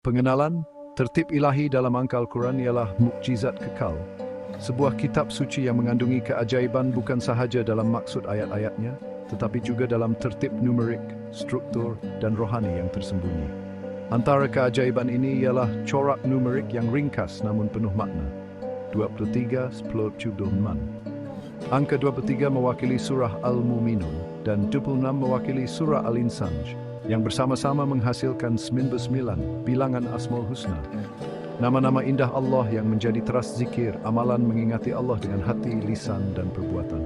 Pengenalan, tertib ilahi dalam angka Al-Quran ialah mukjizat kekal. Sebuah kitab suci yang mengandungi keajaiban bukan sahaja dalam maksud ayat-ayatnya, tetapi juga dalam tertib numerik, struktur, dan rohani yang tersembunyi. Antara keajaiban ini ialah corak numerik yang ringkas namun penuh makna. 23, 10, 26. Angka 23 mewakili surah Al-Mu'minun dan 26 mewakili surah Al-Insan, yang bersama-sama menghasilkan 99 bilangan Asmaul Husna. Nama-nama indah Allah yang menjadi teras zikir, amalan mengingati Allah dengan hati, lisan, dan perbuatan.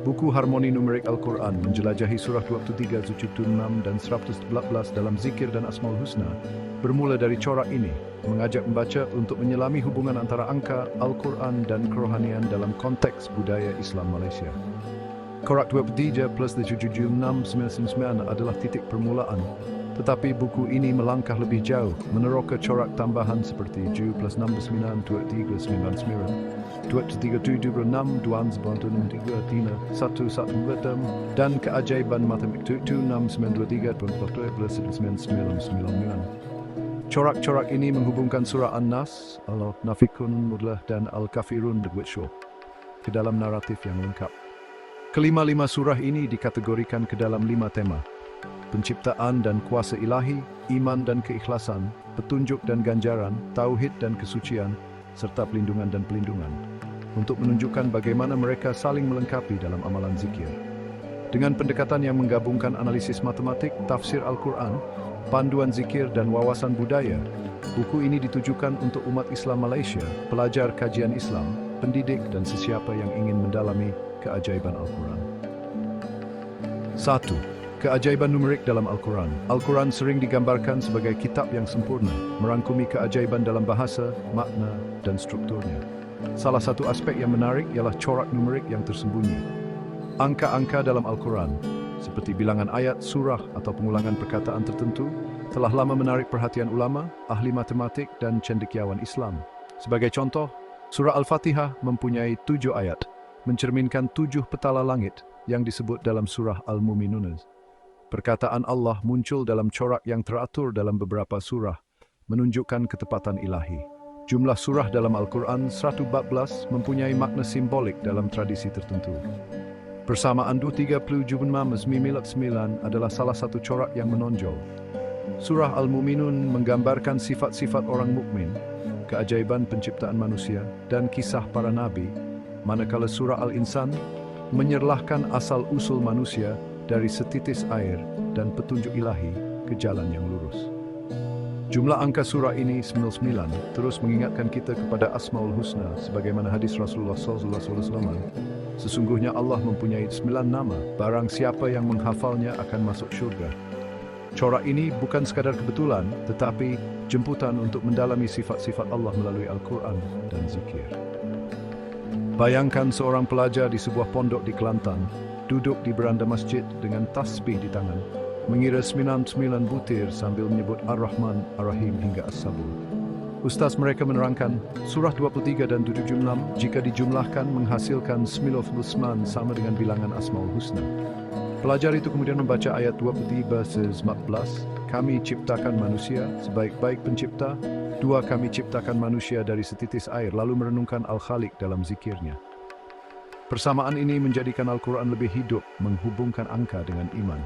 Buku Harmoni Numerik Al-Quran menjelajahi surah 23, 76, dan 114 dalam zikir dan Asmaul Husna, bermula dari corak ini, mengajak membaca untuk menyelami hubungan antara angka, Al-Quran, dan kerohanian dalam konteks budaya Islam Malaysia. Corak 23 plus 77699 adalah titik permulaan, tetapi buku ini melangkah lebih jauh, meneroka corak tambahan seperti 7 plus 69, 2399, 2376, 293, 112, dan keajaiban matematik 76923, 1999. Corak-corak ini menghubungkan surah An-Nas, Al-Nafikun, Mudlah, dan Al-Kafirun ke dalam naratif yang lengkap. Kelima-lima surah ini dikategorikan ke dalam 5 tema: penciptaan dan kuasa ilahi, iman dan keikhlasan, petunjuk dan ganjaran, tauhid dan kesucian, serta pelindungan dan pelindungan, untuk menunjukkan bagaimana mereka saling melengkapi dalam amalan zikir. Dengan pendekatan yang menggabungkan analisis matematik, tafsir Al-Quran, panduan zikir, dan wawasan budaya, buku ini ditujukan untuk umat Islam Malaysia, pelajar kajian Islam, pendidik, dan sesiapa yang ingin mendalami keajaiban Al-Quran. 1. Keajaiban numerik dalam Al-Quran. Al-Quran sering digambarkan sebagai kitab yang sempurna, merangkumi keajaiban dalam bahasa, makna, dan strukturnya. Salah satu aspek yang menarik ialah corak numerik yang tersembunyi. Angka-angka dalam Al-Quran, seperti bilangan ayat, surah, atau pengulangan perkataan tertentu, telah lama menarik perhatian ulama, ahli matematik, dan cendekiawan Islam. Sebagai contoh, surah Al-Fatihah mempunyai 7 ayat, mencerminkan 7 petala langit yang disebut dalam surah Al-Mu'minun. Perkataan Allah muncul dalam corak yang teratur dalam beberapa surah, menunjukkan ketepatan ilahi. Jumlah surah dalam Al-Quran 114 mempunyai makna simbolik dalam tradisi tertentu. Persamaan 237 adalah salah satu corak yang menonjol. Surah Al-Mu'minun menggambarkan sifat-sifat orang mukmin, keajaiban penciptaan manusia, dan kisah para nabi, manakala surah Al-Insan menyerlahkan asal-usul manusia dari setitis air dan petunjuk ilahi ke jalan yang lurus. Jumlah angka surah ini 99 terus mengingatkan kita kepada Asmaul Husna sebagaimana hadis Rasulullah SAW. Sesungguhnya Allah mempunyai 9 nama, barang siapa yang menghafalnya akan masuk syurga. Corak ini bukan sekadar kebetulan, tetapi jemputan untuk mendalami sifat-sifat Allah melalui Al-Quran dan zikir. Bayangkan seorang pelajar di sebuah pondok di Kelantan, duduk di beranda masjid dengan tasbih di tangan, mengira 99 butir sambil menyebut Ar-Rahman, Ar-Rahim hingga As-Sabur. Ustaz mereka menerangkan, surah 23 dan 76 jika dijumlahkan menghasilkan 99 sama dengan bilangan Asmaul Husna. Pelajar itu kemudian membaca ayat 23-14, kami ciptakan manusia sebaik-baik pencipta, 2 kami ciptakan manusia dari setitis air, lalu merenungkan Al-Khaliq dalam zikirnya. Persamaan ini menjadikan Al-Quran lebih hidup, menghubungkan angka dengan iman.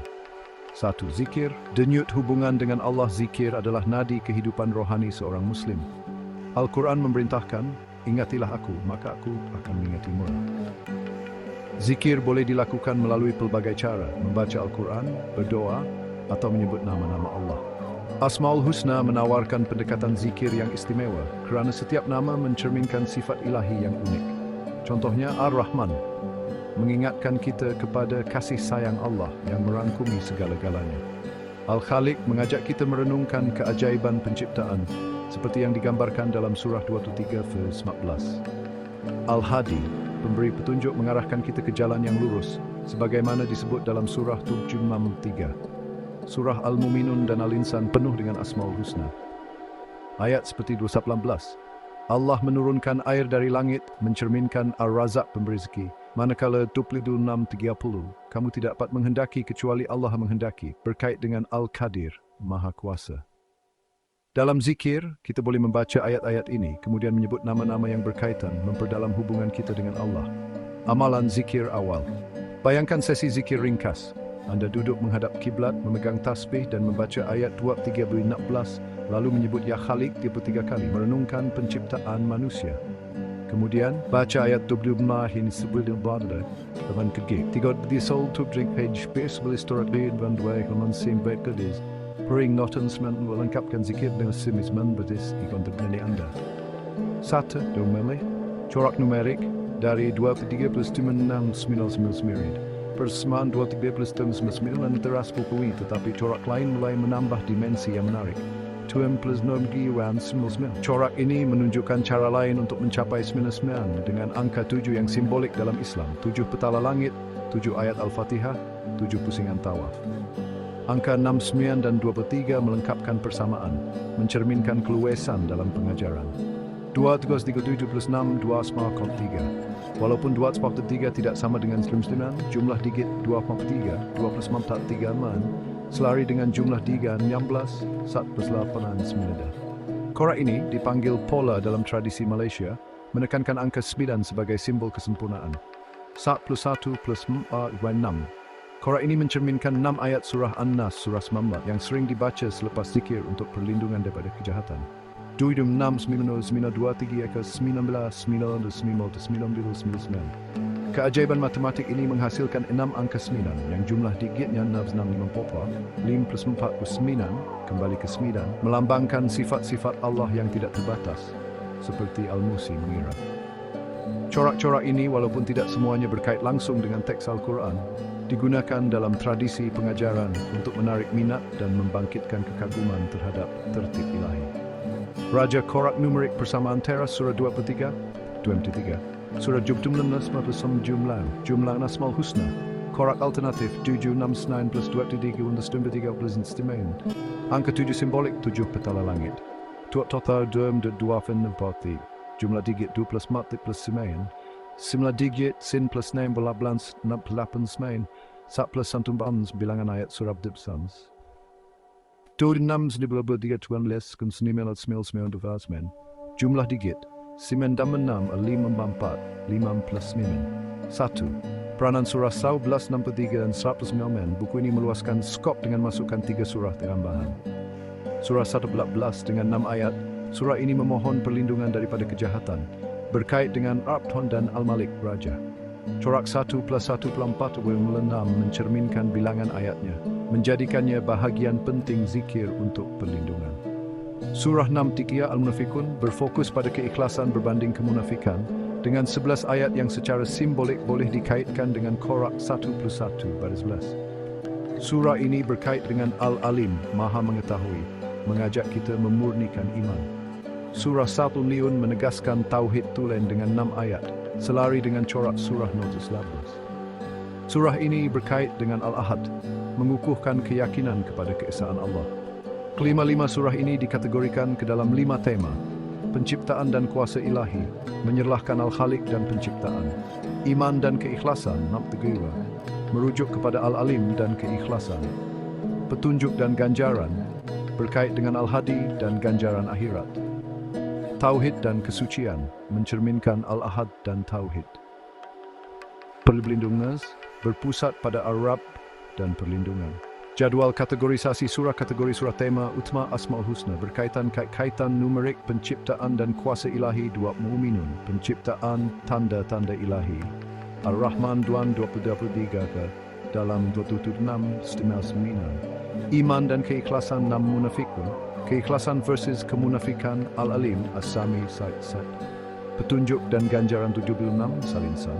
1. Zikir. Denyut hubungan dengan Allah. Zikir adalah nadi kehidupan rohani seorang Muslim. Al-Quran memerintahkan, ingatilah aku, maka aku akan mengingatimu. Zikir boleh dilakukan melalui pelbagai cara, membaca Al-Quran, berdoa, atau menyebut nama-nama Allah. Asmaul Husna menawarkan pendekatan zikir yang istimewa kerana setiap nama mencerminkan sifat ilahi yang unik. Contohnya Ar-Rahman, mengingatkan kita kepada kasih sayang Allah yang merangkumi segala-galanya. Al-Khaliq mengajak kita merenungkan keajaiban penciptaan seperti yang digambarkan dalam surah 23-14. Al-Hadi, pemberi petunjuk mengarahkan kita ke jalan yang lurus sebagaimana disebut dalam surah 763. Surah Al-Mu'minun dan Al-Insan penuh dengan Asmaul Husna. Ayat seperti 218. Allah menurunkan air dari langit mencerminkan Ar-Razak pemberi rezeki. Manakala 26:30, kamu tidak dapat menghendaki kecuali Allah menghendaki, berkait dengan Al-Qadir, Maha Kuasa. Dalam zikir, kita boleh membaca ayat-ayat ini, kemudian menyebut nama-nama yang berkaitan, memperdalam hubungan kita dengan Allah. Amalan zikir awal. Bayangkan sesi zikir ringkas. Anda duduk menghadap kiblat, memegang tasbih dan membaca ayat 23-16, lalu menyebut Ya Khalik 33 kali, merenungkan penciptaan manusia. Kemudian, baca ayat 25 hingga 11 dengan kegig. Tiga di sol tub drink page space belistorat lead van dua halaman sim baik kedis. Pering noten semen melengkapkan zikir dengan semisman betis ikon terpenyanyi Anda. 1. Domele. Corak numerik dari 23 plus 699 persamaan 23 plus 999 teras bukui, tetapi corak lain mulai menambah dimensi yang menarik. 2 plus 9 giwan 99. Corak ini menunjukkan cara lain untuk mencapai 99 dengan angka 7 yang simbolik dalam Islam. 7 petala langit, 7 ayat Al-Fatihah, 7 pusingan tawaf. Angka 69 dan 23 melengkapkan persamaan, mencerminkan keluasan dalam pengajaran. 2 3 7 plus 6, 2 asma kod 3. Walaupun 2 asma kod 3 tidak sama dengan 99, jumlah digit 2 asma 3, 2 plus 4 tak 3 man, selari dengan jumlah 3, 16, 1 plus 8, 9. Corak ini dipanggil pola dalam tradisi Malaysia, menekankan angka 9 sebagai simbol kesempurnaan. 1 plus 1 plus 4, 6. Corak ini mencerminkan 6 ayat surah An-Nas, surah 19, yang sering dibaca selepas zikir untuk perlindungan daripada kejahatan. 2 6 9 9 2 3 ke 19 9 9 99. Keajaiban matematik ini menghasilkan 6 angka 9 yang jumlah digitnya 665 popa, 5 plus 4 plus 9, kembali ke 9, melambangkan sifat-sifat Allah yang tidak terbatas, seperti Al-Musi mengira. Corak-corak ini walaupun tidak semuanya berkait langsung dengan teks Al-Quran, digunakan dalam tradisi pengajaran untuk menarik minat dan membangkitkan kekaguman terhadap tertib ilahi. Raja Corak numerik persamaan teras surah 23, surah Jumlah Nasmatul Jumlah Nasmal Husna. Corak alternatif 769 plus 23 plus 23 plus istimewa. Angka 7 simbolik 7 petala langit. Total 2 parti. Jumlah digit 2 plus 4 plus 9. Simula digit sin plus 9 belablan 68 semain. 1 plus santum bans bilangan ayat surah Dibsans. 2 6 19 13 kun 9 9 Jumlah digit 9 dan 6 5 4 5 plus 9. 1. Peranan surah 11 63 dan 109. Buku ini meluaskan skop dengan masukkan 3 surah tambahan. Surah 11 dengan 6 ayat. Surah ini memohon perlindungan daripada kejahatan, berkait dengan Ar-Rahman dan Al-Malik Raja. Corak 1 plus 1 plus 4 melenam mencerminkan bilangan ayatnya, menjadikannya bahagian penting zikir untuk perlindungan. Surah 6 Tiqiyah Al-Munafikun berfokus pada keikhlasan berbanding kemunafikan, dengan 11 ayat yang secara simbolik boleh dikaitkan dengan corak 1 plus 1 baris 11. Surah ini berkait dengan Al-Alim, Maha Mengetahui, mengajak kita memurnikan iman. Surah 1 Liun menegaskan Tauhid tulen dengan 6 ayat, selari dengan corak surah Notus 11. Surah ini berkait dengan Al-Ahad, mengukuhkan keyakinan kepada keesaan Allah. Kelima-lima surah ini dikategorikan ke dalam 5 tema: penciptaan dan kuasa ilahi, menyerlahkan Al-Khaliq dan penciptaan, iman dan keikhlasan, merujuk kepada Al-Alim dan keikhlasan, petunjuk dan ganjaran, berkait dengan Al-Hadi dan ganjaran akhirat, Tauhid dan kesucian, mencerminkan Al-Ahad dan Tauhid. Perlindungan berpusat pada Arab dan perlindungan. Jadwal kategorisasi surah kategori surah tema utama Asmaul Husna berkaitan kaitan numerik penciptaan dan kuasa ilahi 2 mu'minun, penciptaan tanda-tanda ilahi. Ar-Rahman 23 ke dalam 26 setengah 9. Iman dan keikhlasan 6 munafikun. Keikhlasan versus kemunafikan Al-Alim As-Sami Sa'id. Petunjuk dan ganjaran 76 Salinsan.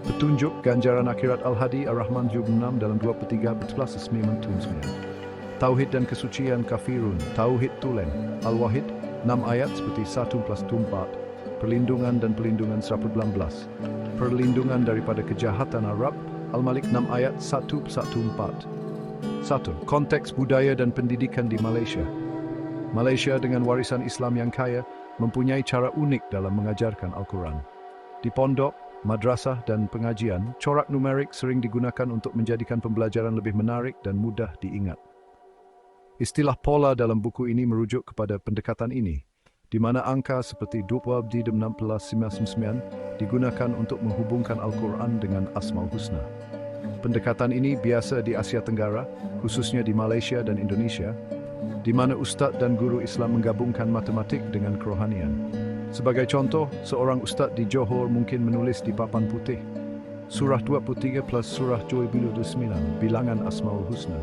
Petunjuk ganjaran akhirat Al-Hadi Ar-Rahman 76 dalam 23 9. Tauhid dan kesucian Kafirun. Tauhid tulen Al-Wahid 6 ayat seperti 1 plus 4. Perlindungan dan pelindungan 119. Perlindungan daripada kejahatan Arab Al-Malik 6 ayat 114. 1. Konteks budaya dan pendidikan di Malaysia. Malaysia dengan warisan Islam yang kaya mempunyai cara unik dalam mengajarkan Al-Quran. Di pondok, madrasah dan pengajian, corak numerik sering digunakan untuk menjadikan pembelajaran lebih menarik dan mudah diingat. Istilah pola dalam buku ini merujuk kepada pendekatan ini, di mana angka seperti 201699 digunakan untuk menghubungkan Al-Quran dengan Asmaul Husna. Pendekatan ini biasa di Asia Tenggara, khususnya di Malaysia dan Indonesia, di mana ustadz dan guru Islam menggabungkan matematik dengan kerohanian. Sebagai contoh, seorang ustadz di Johor mungkin menulis di papan putih, Surah 23 plus Surah 29, bilangan Asmaul Husna.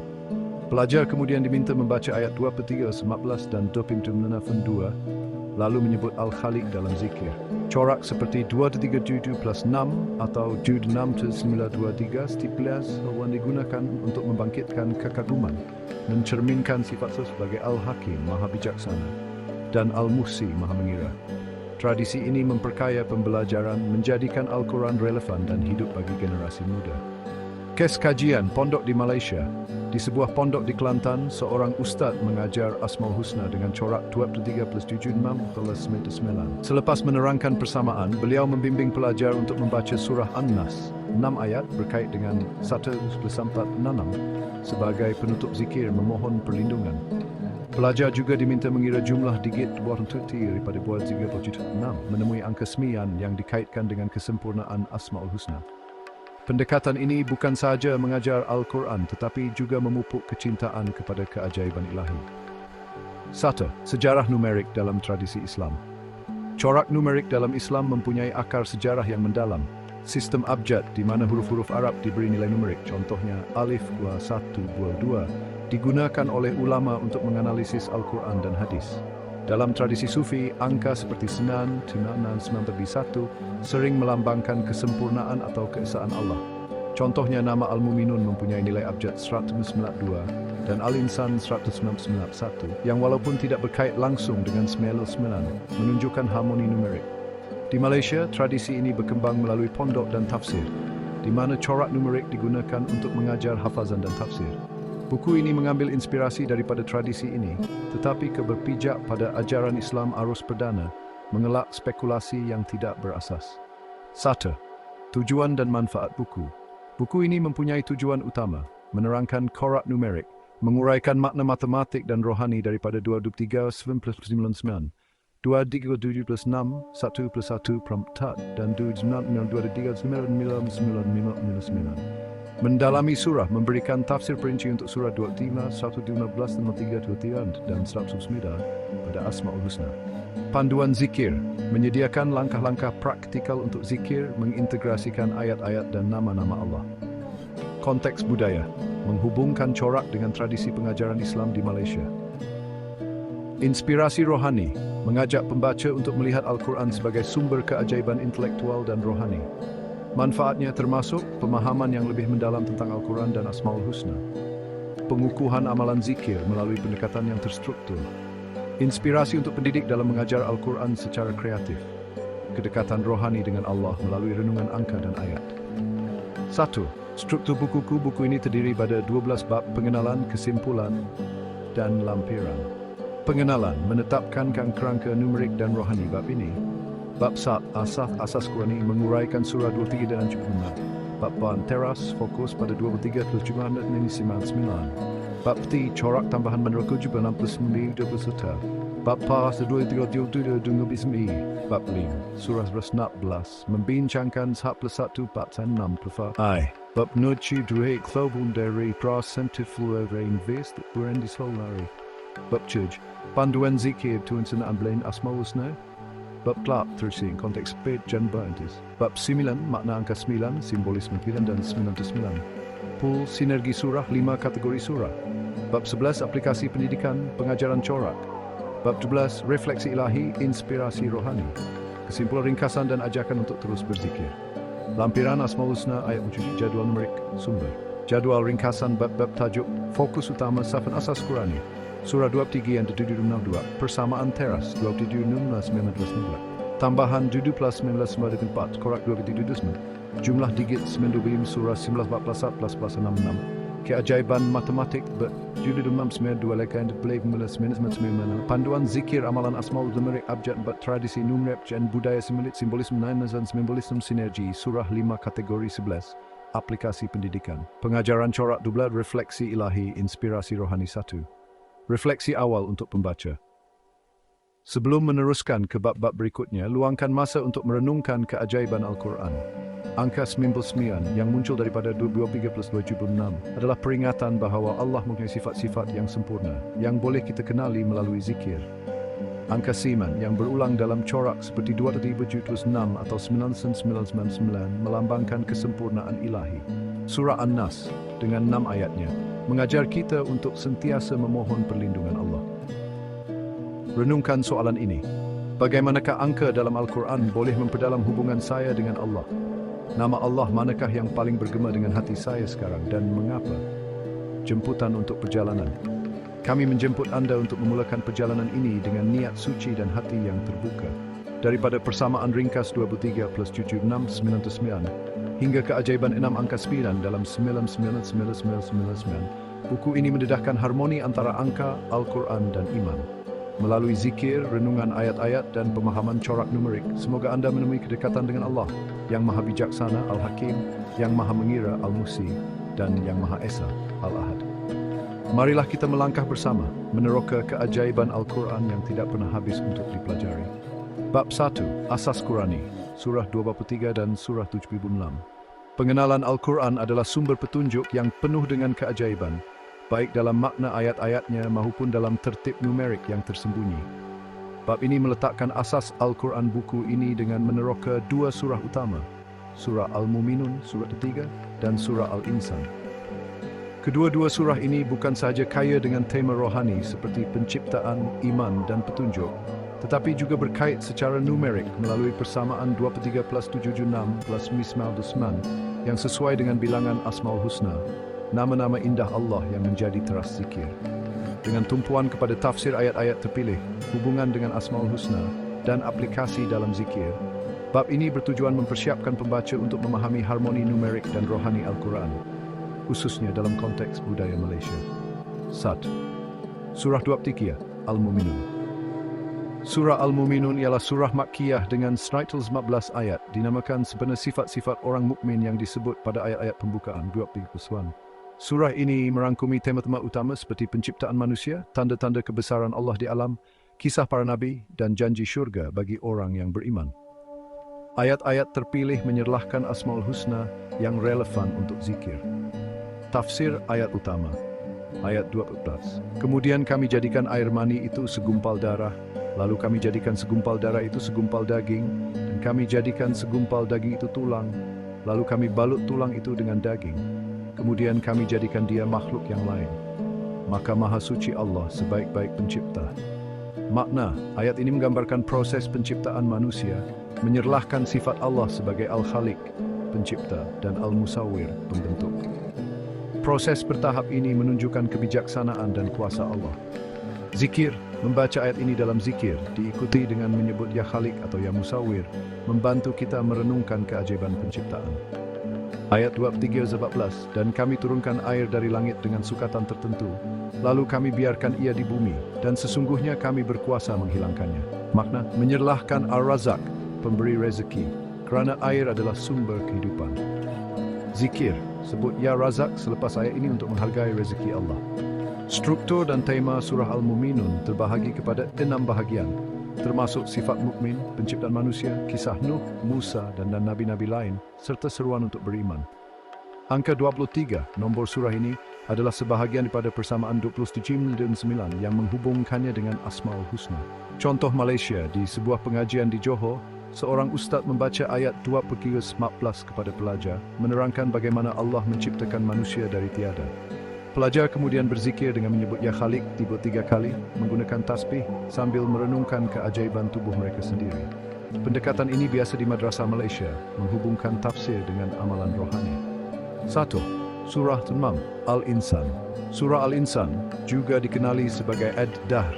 Pelajar kemudian diminta membaca ayat 23, 14 dan 22, lalu menyebut Al-Khaliq dalam zikir. Corak seperti 237 plus 6 atau Jud 6 to 923 stipulas yang digunakan untuk membangkitkan kekaguman, mencerminkan sifat sebagai Al-Hakim, Maha Bijaksana, dan Al-Muhsi, Maha Mengira. Tradisi ini memperkaya pembelajaran, menjadikan Al-Quran relevan dan hidup bagi generasi muda. Kes kajian pondok di Malaysia. Di sebuah pondok di Kelantan, seorang ustaz mengajar Asmaul Husna dengan corak 23 plus 76 plus 9. Selepas menerangkan persamaan, beliau membimbing pelajar untuk membaca surah An-Nas, 6 ayat berkait dengan 1-4-6 sebagai penutup zikir memohon perlindungan. Pelajar juga diminta mengira jumlah digit buatan tuti daripada buat 36, menemui angka 9 yang dikaitkan dengan kesempurnaan Asmaul Husna. Pendekatan ini bukan sahaja mengajar Al-Quran tetapi juga memupuk kecintaan kepada keajaiban ilahi. 1. Sejarah numerik dalam tradisi Islam. Corak numerik dalam Islam mempunyai akar sejarah yang mendalam. Sistem abjad di mana huruf-huruf Arab diberi nilai numerik, contohnya alif, 2, 1, 2, digunakan oleh ulama untuk menganalisis Al-Quran dan hadis. Dalam tradisi Sufi, angka seperti Senan, Tunanan, 9-1 sering melambangkan kesempurnaan atau keesaan Allah. Contohnya nama Al-Muminun mempunyai nilai abjad 192 dan Al-Insan 191 yang walaupun tidak berkait langsung dengan 99 menunjukkan harmoni numerik. Di Malaysia, tradisi ini berkembang melalui pondok dan tafsir, di mana corak numerik digunakan untuk mengajar hafazan dan tafsir. Buku ini mengambil inspirasi daripada tradisi ini, tetapi berpijak pada ajaran Islam arus perdana, mengelak spekulasi yang tidak berasas. 1. Tujuan dan manfaat buku. Buku ini mempunyai tujuan utama, menerangkan corak numerik, menguraikan makna matematik dan rohani daripada 223 plus 99, 237 plus 6, 1 plus 1 perempat, dan 293 999. Mendalami surah, memberikan tafsir perinci untuk surah 25, 115, 323 dan 109 pada Asmaul Husna. Panduan zikir, menyediakan langkah-langkah praktikal untuk zikir, mengintegrasikan ayat-ayat dan nama-nama Allah. Konteks budaya, menghubungkan corak dengan tradisi pengajaran Islam di Malaysia. Inspirasi rohani, mengajak pembaca untuk melihat Al-Quran sebagai sumber keajaiban intelektual dan rohani. Manfaatnya termasuk pemahaman yang lebih mendalam tentang Al-Quran dan Asmaul Husna. Pengukuhan amalan zikir melalui pendekatan yang terstruktur. Inspirasi untuk pendidik dalam mengajar Al-Quran secara kreatif. Kedekatan rohani dengan Allah melalui renungan angka dan ayat. 1. Struktur buku ini terdiri pada 12 bab pengenalan, kesimpulan, dan lampiran. Pengenalan menetapkan kerangka numerik dan rohani bab ini. Bab 1, asas Qurani, menguraikan surah 23 dan 75. Bab teras, fokus pada 23 plus 799. Bab T, corak tambahan meneroka 69 serta. Bab Pa, 237 dengan bismi. Bab 5, surah 116, membincangkan 1+1 6 prefa. Bab Nuci Duhek Klobun dari Prasentiflu Reinvest Burendi Solari. Bab Cuj, panduan zikir tuan senaan belain Asmaul Husna. Bab Klap tersing konteks pet dan bantis. Bab 9 makna angka 9, simbolisme 9 dan 99. Pool sinergi surah 5 kategori surah. Bab 11 aplikasi pendidikan pengajaran corak. Bab 12 refleksi ilahi inspirasi rohani. Kesimpulan ringkasan dan ajakan untuk terus berzikir. Lampiran Asmaul Husna ayat wujud jadual numerik sumber. Jadwal ringkasan bab-bab tajuk fokus utama safan asas Qurani. Surah 23 yang 762, persamaan teras 27 19 tambahan 7 plus 19 4, korak 27 jumlah digit 95 surah 19 plus 66, keajaiban matematik berjudul 92 lekan play 19 panduan zikir amalan Asmaul numerik abjad 4 tradisi numerik dan budaya simbolisme 9 dan simbolisme sinergi surah 5 kategori 11 aplikasi pendidikan pengajaran corak 12 refleksi ilahi inspirasi rohani 1. Refleksi awal untuk pembaca. Sebelum meneruskan ke bab-bab berikutnya, luangkan masa untuk merenungkan keajaiban Al-Quran. Angka 99 yang muncul daripada 23 plus 26 adalah peringatan bahawa Allah mempunyai sifat-sifat yang sempurna yang boleh kita kenali melalui zikir. Angka siman yang berulang dalam corak seperti 2376 atau 9999 melambangkan kesempurnaan ilahi. Surah An-Nas dengan 6 ayatnya mengajar kita untuk sentiasa memohon perlindungan Allah. Renungkan soalan ini. Bagaimanakah angka dalam Al-Quran boleh memperdalam hubungan saya dengan Allah? Nama Allah manakah yang paling bergema dengan hati saya sekarang dan mengapa? Jemputan untuk perjalanan. Kami menjemput anda untuk memulakan perjalanan ini dengan niat suci dan hati yang terbuka. Daripada persamaan ringkas 23 plus 76 99 hingga keajaiban 6 angka 9 dalam 99999, buku ini mendedahkan harmoni antara angka, Al-Quran dan iman. Melalui zikir, renungan ayat-ayat dan pemahaman corak numerik, semoga anda menemui kedekatan dengan Allah yang Maha Bijaksana, Al-Hakim, yang Maha Mengira, Al-Musi, dan yang Maha Esa, Al-Ahad. Marilah kita melangkah bersama, meneroka keajaiban Al-Quran yang tidak pernah habis untuk dipelajari. Bab 1, Asas Qurani, Surah 23 dan Surah 76. Pengenalan Al-Quran adalah sumber petunjuk yang penuh dengan keajaiban, baik dalam makna ayat-ayatnya maupun dalam tertib numerik yang tersembunyi. Bab ini meletakkan asas Al-Quran buku ini dengan meneroka dua surah utama, Surah Al-Muminun, Surah ketiga, dan Surah Al-Insan. Kedua-dua surah ini bukan sahaja kaya dengan tema rohani seperti penciptaan, iman, dan petunjuk, tetapi juga berkait secara numerik melalui persamaan 23 plus 76 plus Mismaul Dusman yang sesuai dengan bilangan Asmaul Husna, nama-nama indah Allah yang menjadi teras zikir. Dengan tumpuan kepada tafsir ayat-ayat terpilih, hubungan dengan Asmaul Husna, dan aplikasi dalam zikir, bab ini bertujuan mempersiapkan pembaca untuk memahami harmoni numerik dan rohani Al-Quran, khususnya dalam konteks budaya Malaysia. 1. Surah 23, Al-Muminun. Surah Al-Muminun ialah surah Makkiyah dengan 115 ayat, dinamakan sebenar sifat-sifat orang mukmin yang disebut pada ayat-ayat pembukaan 21. Surah ini merangkumi tema-tema utama seperti penciptaan manusia, tanda-tanda kebesaran Allah di alam, kisah para nabi, dan janji syurga bagi orang yang beriman. Ayat-ayat terpilih menyerlahkan Asmaul Husna yang relevan untuk zikir. Tafsir ayat utama. Ayat 12. Kemudian kami jadikan air mani itu segumpal darah, lalu kami jadikan segumpal darah itu segumpal daging, dan kami jadikan segumpal daging itu tulang, lalu kami balut tulang itu dengan daging. Kemudian kami jadikan dia makhluk yang lain. Maka Maha Suci Allah sebaik-baik pencipta. Makna, ayat ini menggambarkan proses penciptaan manusia, menyerlahkan sifat Allah sebagai Al-Khaliq, pencipta, dan Al-Musawwir, pembentuk. Proses bertahap ini menunjukkan kebijaksanaan dan kuasa Allah. Zikir, membaca ayat ini dalam zikir, diikuti dengan menyebut Ya Khaliq atau Ya Musawwir, membantu kita merenungkan keajaiban penciptaan. Ayat 23-14, dan kami turunkan air dari langit dengan sukatan tertentu, lalu kami biarkan ia di bumi, dan sesungguhnya kami berkuasa menghilangkannya. Makna, menyerlahkan Ar-Razak, pemberi rezeki, kerana air adalah sumber kehidupan. Zikir, sebut Ya Razak selepas ayat ini untuk menghargai rezeki Allah. Struktur dan tema surah Al-Muminun terbahagi kepada 6 bahagian, termasuk sifat mukmin, penciptaan manusia, kisah Nuh, Musa, dan nabi-nabi lain, serta seruan untuk beriman. Angka 23, nombor surah ini, adalah sebahagian daripada persamaan 27 dan 9 yang menghubungkannya dengan Asmaul Husna. Contoh Malaysia, di sebuah pengajian di Johor, seorang ustaz membaca ayat 2/14 kepada pelajar, menerangkan bagaimana Allah menciptakan manusia dari tiada. Pelajar kemudian berzikir dengan menyebut Ya Khaliq 3 kali, menggunakan tasbih sambil merenungkan keajaiban tubuh mereka sendiri. Pendekatan ini biasa di madrasah Malaysia, menghubungkan tafsir dengan amalan rohani. 1. Surah Tamam, Al-Insan. Surah Al-Insan juga dikenali sebagai Ad-Dahr.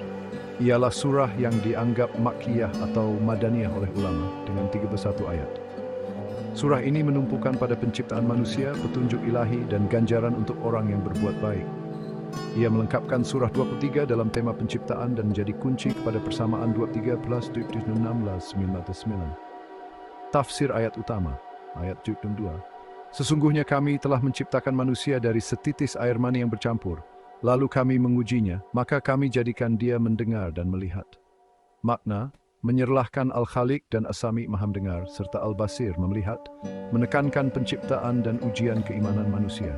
Ialah surah yang dianggap Makkiyah atau Madaniyah oleh ulama dengan 31 ayat. Surah ini menumpukan pada penciptaan manusia, petunjuk ilahi, dan ganjaran untuk orang yang berbuat baik. Ia melengkapkan surah 23 dalam tema penciptaan dan menjadi kunci kepada persamaan 23 plus 26 Tafsir ayat utama, ayat 22. Sesungguhnya kami telah menciptakan manusia dari setitis air mani yang bercampur, Lalu kami mengujinya, maka kami jadikan dia mendengar dan melihat. Makna, menyerlahkan Al-Khaliq dan As-Sami Maha Mendengar, serta Al-Basir melihat, menekankan penciptaan dan ujian keimanan manusia.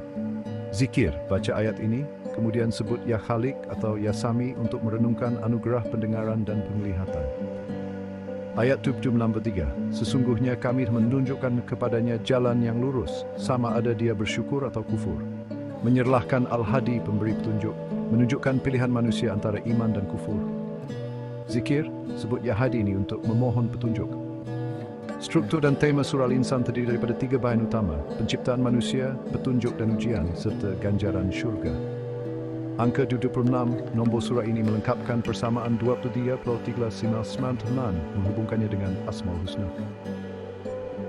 Zikir, baca ayat ini, kemudian sebut Ya Khaliq atau Ya Sami untuk merenungkan anugerah pendengaran dan penglihatan. Ayat 76:3, sesungguhnya kami menunjukkan kepadanya jalan yang lurus, sama ada dia bersyukur atau kufur. Menyerlahkan Al-Hadi pemberi petunjuk, menunjukkan pilihan manusia antara iman dan kufur. Zikir, sebut Ya Hadi ini untuk memohon petunjuk. Struktur dan tema surah Al-Insan terdiri daripada 3 bahagian utama, penciptaan manusia, petunjuk dan ujian, serta ganjaran syurga. Angka 26, nombor surah ini melengkapkan persamaan 23 menghubungkannya dengan Asmaul Husna.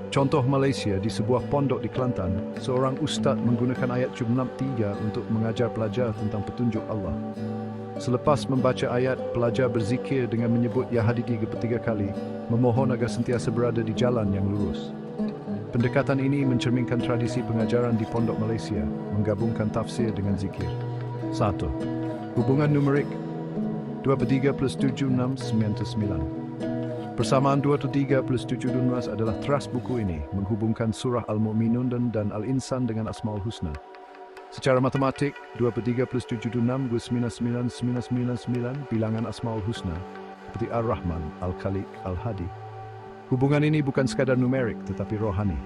Contoh Malaysia, di sebuah pondok di Kelantan, seorang ustaz menggunakan ayat 73 untuk mengajar pelajar tentang petunjuk Allah. Selepas membaca ayat, pelajar berzikir dengan menyebut Ya Hadi 3 kali, memohon agar sentiasa berada di jalan yang lurus. Pendekatan ini mencerminkan tradisi pengajaran di pondok Malaysia, menggabungkan tafsir dengan zikir. 1. Hubungan numerik 2/3 + 7 6 9. Persamaan 2/3 + 7 12 adalah teras buku ini, menghubungkan surah Al-Mu'minun dan Al-Insan dengan Asmaul Husna. Secara matematik, 2/3 + 7 6 9999 bilangan Asmaul Husna, seperti Ar-Rahman, Al-Khaliq, Al-Hadi. Hubungan ini bukan sekadar numerik, tetapi rohani.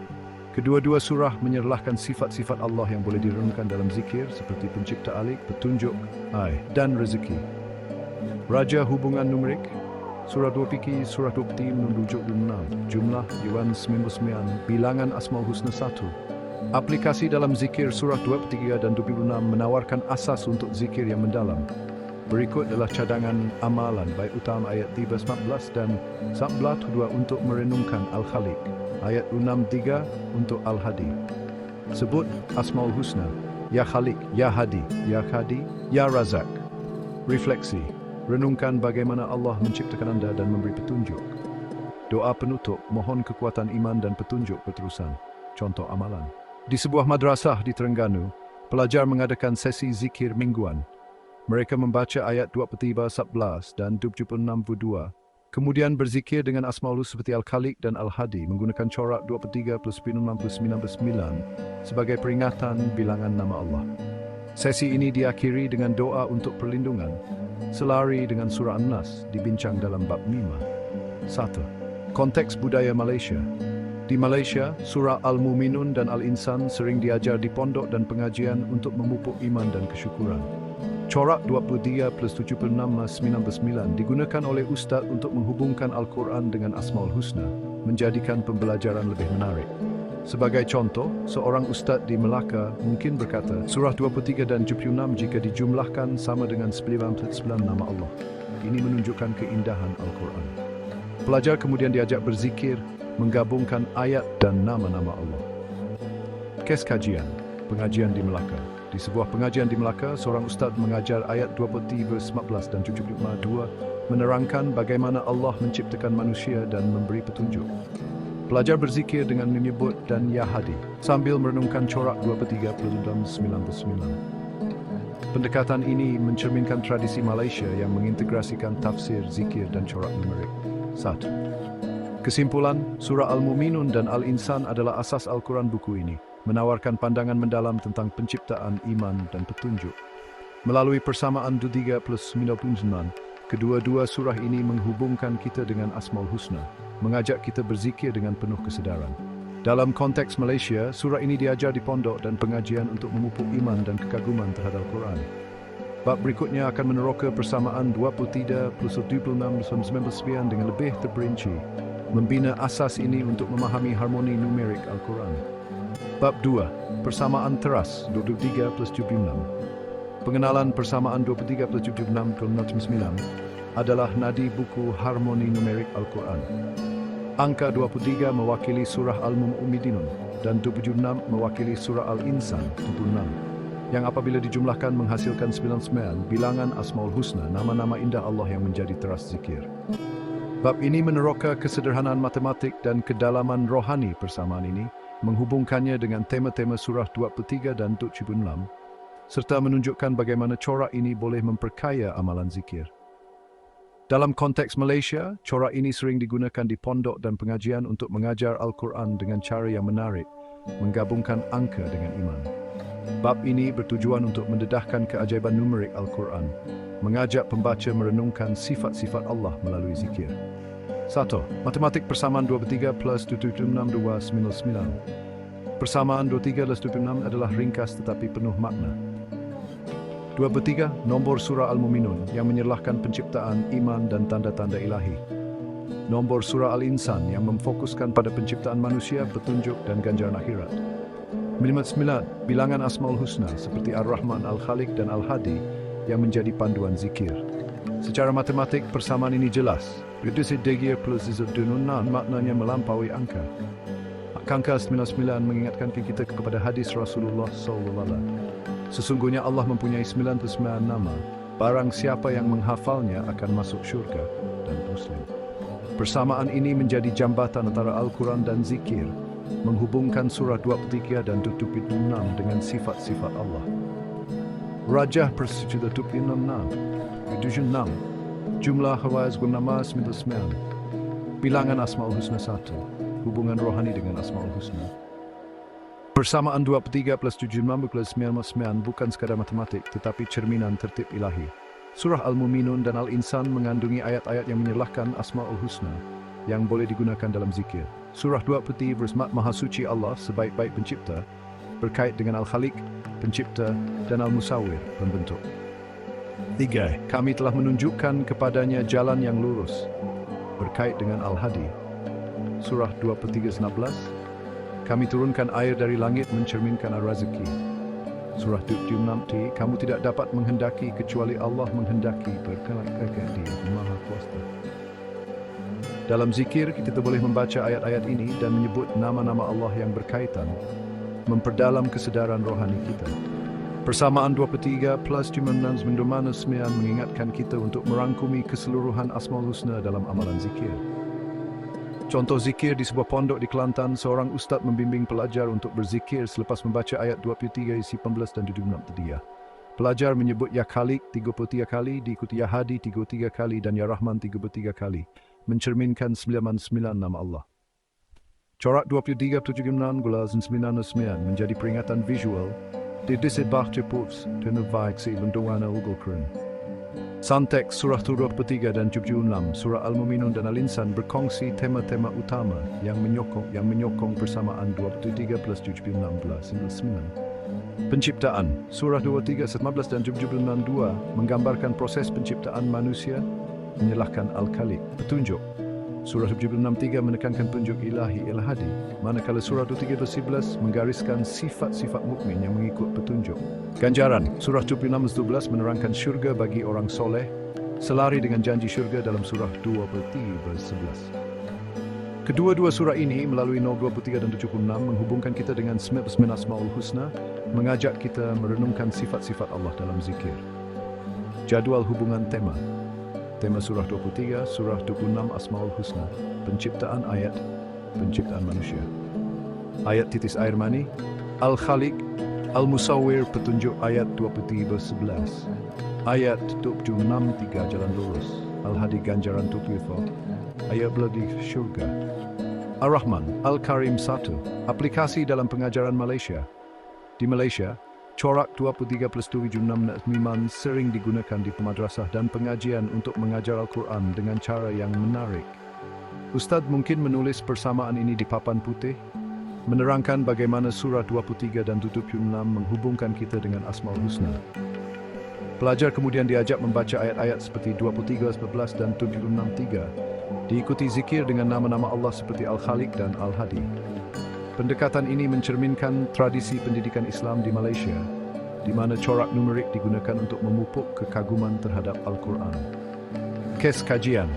Kedua-dua surah menyerlahkan sifat-sifat Allah yang boleh direnungkan dalam zikir, seperti pencipta alik, petunjuk, dan rezeki. Raja hubungan numerik, surah 2 Fikih, surah 23 menunjuk 6, jumlah Yuan 99, bilangan Asmaul Husna 1. Aplikasi dalam zikir surah 23 dan 26 menawarkan asas untuk zikir yang mendalam. Berikut adalah cadangan amalan baik utama ayat 14 dan 12 untuk merenungkan Al-Khaliq, ayat 63 untuk Al-Hadi. Sebut Asmaul Husna, Ya Khaliq, Ya Hadi, Ya Hadi, Ya Razak. Refleksi, renungkan bagaimana Allah menciptakan Anda dan memberi petunjuk. Doa penutup, mohon kekuatan iman dan petunjuk berterusan. Contoh amalan. Di sebuah madrasah di Terengganu, pelajar mengadakan sesi zikir mingguan. Mereka membaca ayat 23:11 dan 76:2, kemudian berzikir dengan Asmaul Husna seperti Al-Khaliq dan Al-Hadi menggunakan corak 23 + 99 sebagai peringatan bilangan nama Allah. Sesi ini diakhiri dengan doa untuk perlindungan, selari dengan surah An-Nas dibincang dalam bab 5. 1. Konteks budaya Malaysia. Di Malaysia, surah Al-Mu'minun dan Al-Insan sering diajar di pondok dan pengajian untuk memupuk iman dan kesyukuran. Corak 23 + 76 digunakan oleh ustaz untuk menghubungkan Al-Quran dengan Asmaul Husna, menjadikan pembelajaran lebih menarik. Sebagai contoh, seorang ustaz di Melaka mungkin berkata, surah 23 dan 76 jika dijumlahkan sama dengan 99 nama Allah. Ini menunjukkan keindahan Al-Quran. Pelajar kemudian diajak berzikir, menggabungkan ayat dan nama-nama Allah. Kes kajian, pengajian di Melaka. Di sebuah pengajian di Melaka, seorang ustaz mengajar ayat 23:14 dan 75:2 menerangkan bagaimana Allah menciptakan manusia dan memberi petunjuk. Pelajar berzikir dengan menyebut dan Ya Hadi sambil merenungkan corak 23 + 99. Pendekatan ini mencerminkan tradisi Malaysia yang mengintegrasikan tafsir, zikir dan corak numerik. 1. Kesimpulan, surah Al-Mu'minun dan Al-Insan adalah asas Al-Quran. Buku ini menawarkan pandangan mendalam tentang penciptaan, iman dan petunjuk. Melalui persamaan 23 + 99, kedua-dua surah ini menghubungkan kita dengan Asmaul Husna, mengajak kita berzikir dengan penuh kesedaran. Dalam konteks Malaysia, surah ini diajar di pondok dan pengajian untuk memupuk iman dan kekaguman terhadap Al-Quran. Bab berikutnya akan meneroka persamaan 23 + 76 dengan lebih terperinci, membina asas ini untuk memahami harmoni numerik Al-Quran. Bab 2, persamaan teras 23 + 76. Pengenalan persamaan 23 + 76 adalah nadi buku harmoni numerik Al-Quran. Angka 23 mewakili surah Al-Mu'minun dan 26 mewakili surah Al-Insan 26, yang apabila dijumlahkan menghasilkan 99 bilangan Asmaul Husna, nama-nama indah Allah yang menjadi teras zikir. Bab ini meneroka kesederhanaan matematik dan kedalaman rohani persamaan ini, menghubungkannya dengan tema-tema surah 23 dan 76, serta menunjukkan bagaimana corak ini boleh memperkaya amalan zikir. Dalam konteks Malaysia, corak ini sering digunakan di pondok dan pengajian untuk mengajar Al-Quran dengan cara yang menarik, menggabungkan angka dengan iman. Bab ini bertujuan untuk mendedahkan keajaiban numerik Al-Quran, mengajak pembaca merenungkan sifat-sifat Allah melalui zikir. 1. Matematik persamaan 2/3 plus 276 Persamaan 2/3 plus 2/6 adalah ringkas tetapi penuh makna. 2/3 nombor surah Al-Muminun yang menyerlahkan penciptaan, iman dan tanda-tanda ilahi. Nombor surah Al-Insan yang memfokuskan pada penciptaan manusia, petunjuk dan ganjaran akhirat. 9 bilangan Asmaul Husna seperti Ar-Rahman, Al-Khaliq dan Al-Hadi yang menjadi panduan zikir. Secara matematik, persamaan ini jelas. Reduksi degir plus izodununan maknanya melampaui angka. Angka 99 mengingatkan kita kepada hadis Rasulullah SAW. Sesungguhnya Allah mempunyai 99 nama. Barang siapa yang menghafalnya akan masuk syurga dan Muslim. Persamaan ini menjadi jambatan antara Al-Quran dan zikir, menghubungkan surah 23 dan 26 dengan sifat-sifat Allah. Rajah persetujuan 26. Jumlah hawaz guna 99. Bilangan Asmaul Husna 1. Hubungan rohani dengan Asmaul Husna. Persamaan 23 plus 76 plus 99 bukan sekadar matematik, tetapi cerminan tertib ilahi. Surah Al-Muminun dan Al-Insan mengandungi ayat-ayat yang menyerlahkan Asmaul Husna yang boleh digunakan dalam zikir. Surah 20 bersmat Maha Suci Allah sebaik-baik pencipta, berkait dengan Al-Khaliq, pencipta, dan Al-Musawwir, pembentuk. 3. Kami telah menunjukkan kepadanya jalan yang lurus, berkait dengan Al-Hadi. Surah 23:16. Kami turunkan air dari langit mencerminkan Ar-Razaki. Surah 26. Kamu tidak dapat menghendaki kecuali Allah menghendaki, berkata Dia Maha Kuasa. Dalam zikir, kita boleh membaca ayat-ayat ini dan menyebut nama-nama Allah yang berkaitan, memperdalam kesedaran rohani kita. Persamaan 23 plus 96 mengingatkan kita untuk merangkumi keseluruhan Asmaul Husna dalam amalan zikir. Contoh zikir di sebuah pondok di Kelantan, seorang ustaz membimbing pelajar untuk berzikir selepas membaca ayat 23 isi 15 dan 26. Pelajar menyebut Ya Khaliq 33 kali, diikuti Ya Hadi 33 kali dan Ya Rahman 33 kali, mencerminkan 99 nama Allah. Corak 23/76 menjadi peringatan visual di disebah cepus tenuvaik si lundungan Al-Qur'an. Santek surah 23 dan 76 surah Al-Muminun dan Al-Insan berkongsi tema-tema utama yang menyokong persamaan 23 plus 76. Penciptaan surah 23 15 dan 76 menggambarkan proses penciptaan manusia, menyerlahkan Al-Khaliq. Petunjuk surah 76:3 menekankan petunjuk ilahi Al-Hadi, manakala surah 23:11 menggariskan sifat-sifat mukmin yang mengikut petunjuk. Ganjaran surah 26:12 menerangkan syurga bagi orang soleh, selari dengan janji syurga dalam surah 23:11. Kedua-dua surah ini melalui 23 dan 76 menghubungkan kita dengan 99 Asmaul Husna, mengajak kita merenungkan sifat-sifat Allah dalam zikir. Jadual hubungan tema. Tema surah 23, surah 26 Asmaul Husna, penciptaan ayat, penciptaan manusia. Ayat titis air mani, Al-Khaliq, Al-Musawwir, petunjuk ayat 23:11. Ayat 26:3 jalan lurus, Al-Hadi ganjaran tutuifah, ayat beladi syurga. Ar-Rahman, Al-Karim 1, aplikasi dalam pengajaran Malaysia. Di Malaysia, corak 23 plus 76 sering digunakan di pemadrasah dan pengajian untuk mengajar Al-Quran dengan cara yang menarik. Ustaz mungkin menulis persamaan ini di papan putih, menerangkan bagaimana surah 23 dan 76 menghubungkan kita dengan Asmaul Husna. Pelajar kemudian diajak membaca ayat-ayat seperti 23:11 dan 76:3, diikuti zikir dengan nama-nama Allah seperti Al-Khaliq dan Al-Hadi. Pendekatan ini mencerminkan tradisi pendidikan Islam di Malaysia, di mana corak numerik digunakan untuk memupuk kekaguman terhadap Al-Quran. Kes kajian.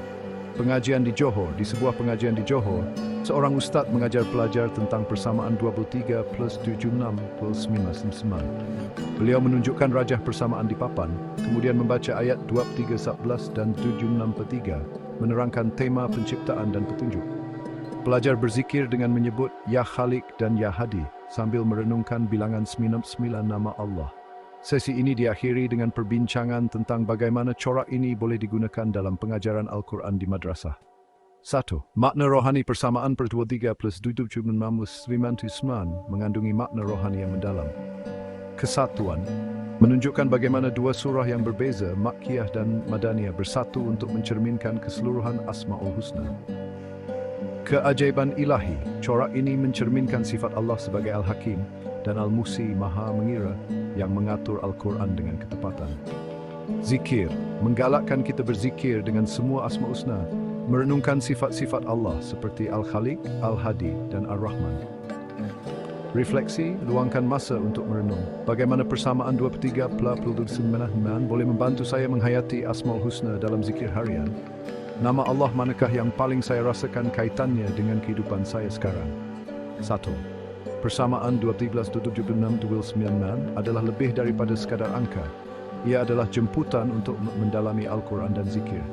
Pengajian di Johor. Di sebuah pengajian di Johor, seorang ustaz mengajar pelajar tentang persamaan 23 plus 76 plus 99. Beliau menunjukkan rajah persamaan di papan, kemudian membaca ayat 23:11 dan 76:3, menerangkan tema penciptaan dan petunjuk. Pelajar berzikir dengan menyebut Ya Khaliq dan Ya Hadi sambil merenungkan bilangan 99 nama Allah. Sesi ini diakhiri dengan perbincangan tentang bagaimana corak ini boleh digunakan dalam pengajaran Al-Quran di madrasah. 1. Makna rohani persamaan per 23 plus 79 mengandungi makna rohani yang mendalam. Kesatuan menunjukkan bagaimana dua surah yang berbeza, Makkiyah dan Madaniyah, bersatu untuk mencerminkan keseluruhan Asma'ul Husna. Keajaiban ilahi, corak ini mencerminkan sifat Allah sebagai Al-Hakim dan Al-Musi, Maha Mengira, yang mengatur Al-Quran dengan ketepatan. Zikir, menggalakkan kita berzikir dengan semua Asma' Husna, merenungkan sifat-sifat Allah seperti Al-Khaliq, Al-Hadi, dan Ar-Rahman. Refleksi, luangkan masa untuk merenung. Bagaimana persamaan 23+29 boleh membantu saya menghayati Asma'ul Husna dalam zikir harian? Nama Allah manakah yang paling saya rasakan kaitannya dengan kehidupan saya sekarang? 1. Persamaan 23+76 adalah lebih daripada sekadar angka. Ia adalah jemputan untuk mendalami Al-Quran dan zikir.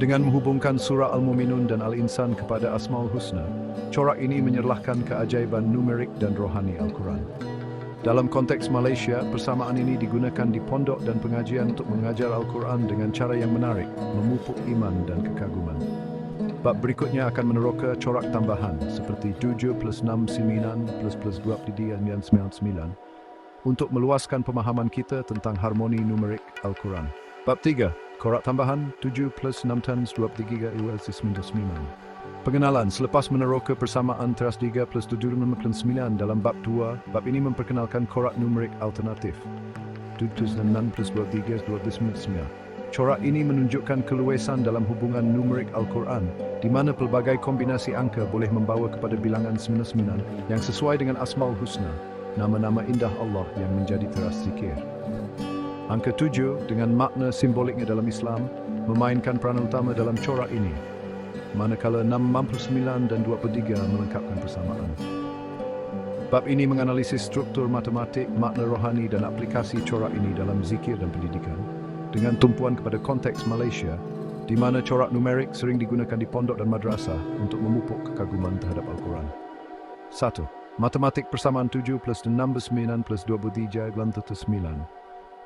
Dengan menghubungkan surah Al-Muminun dan Al-Insan kepada Asma'ul Husna, corak ini menyerlahkan keajaiban numerik dan rohani Al-Quran. Dalam konteks Malaysia, persamaan ini digunakan di pondok dan pengajian untuk mengajar Al-Quran dengan cara yang menarik, memupuk iman dan kekaguman. Bab berikutnya akan meneroka corak tambahan seperti 7+6+9++23+99 untuk meluaskan pemahaman kita tentang harmoni numerik Al-Quran. Bab 3. Corak tambahan 7+6+23+99. Pengenalan. Selepas meneroka persamaan teras 3+7+9 dalam bab 2, bab ini memperkenalkan corak numerik alternatif 7+6+23+99. Corak ini menunjukkan keluasan dalam hubungan numerik Al-Quran, di mana pelbagai kombinasi angka boleh membawa kepada bilangan 99 yang sesuai dengan Asma'ul Husna, nama-nama indah Allah yang menjadi teras zikir. Angka 7 dengan makna simboliknya dalam Islam memainkan peranan utama dalam corak ini, manakala 69 dan 23 melengkapkan persamaan. Bab ini menganalisis struktur matematik, makna rohani dan aplikasi corak ini dalam zikir dan pendidikan, dengan tumpuan kepada konteks Malaysia, di mana corak numerik sering digunakan di pondok dan madrasah untuk memupuk kekaguman terhadap Al-Quran. 1. Matematik persamaan 7+69+23+9.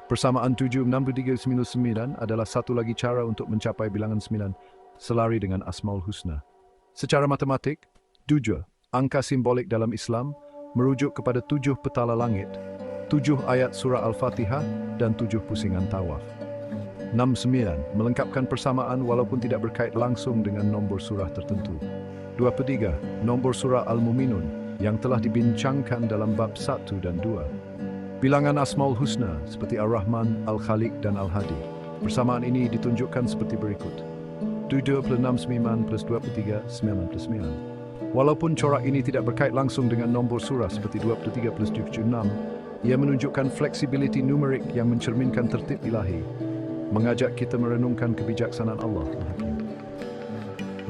Persamaan 7+63+99 adalah satu lagi cara untuk mencapai bilangan 9, selari dengan Asma'ul Husna. Secara matematik, 7, angka simbolik dalam Islam, merujuk kepada 7 petala langit, 7 ayat surah Al-Fatihah, dan 7 pusingan tawaf. 69, melengkapkan persamaan walaupun tidak berkait langsung dengan nombor surah tertentu. 23, nombor surah Al-Muminun, yang telah dibincangkan dalam bab 1 dan 2. Bilangan Asma'ul Husna seperti Ar-Rahman, Al-Khaliq, dan Al-Hadi. Persamaan ini ditunjukkan seperti berikut. 7+9+23=99. Walaupun corak ini tidak berkait langsung dengan nombor surah seperti 23+76, ia menunjukkan fleksibiliti numerik yang mencerminkan tertib ilahi, mengajak kita merenungkan kebijaksanaan Allah Al-Hakim.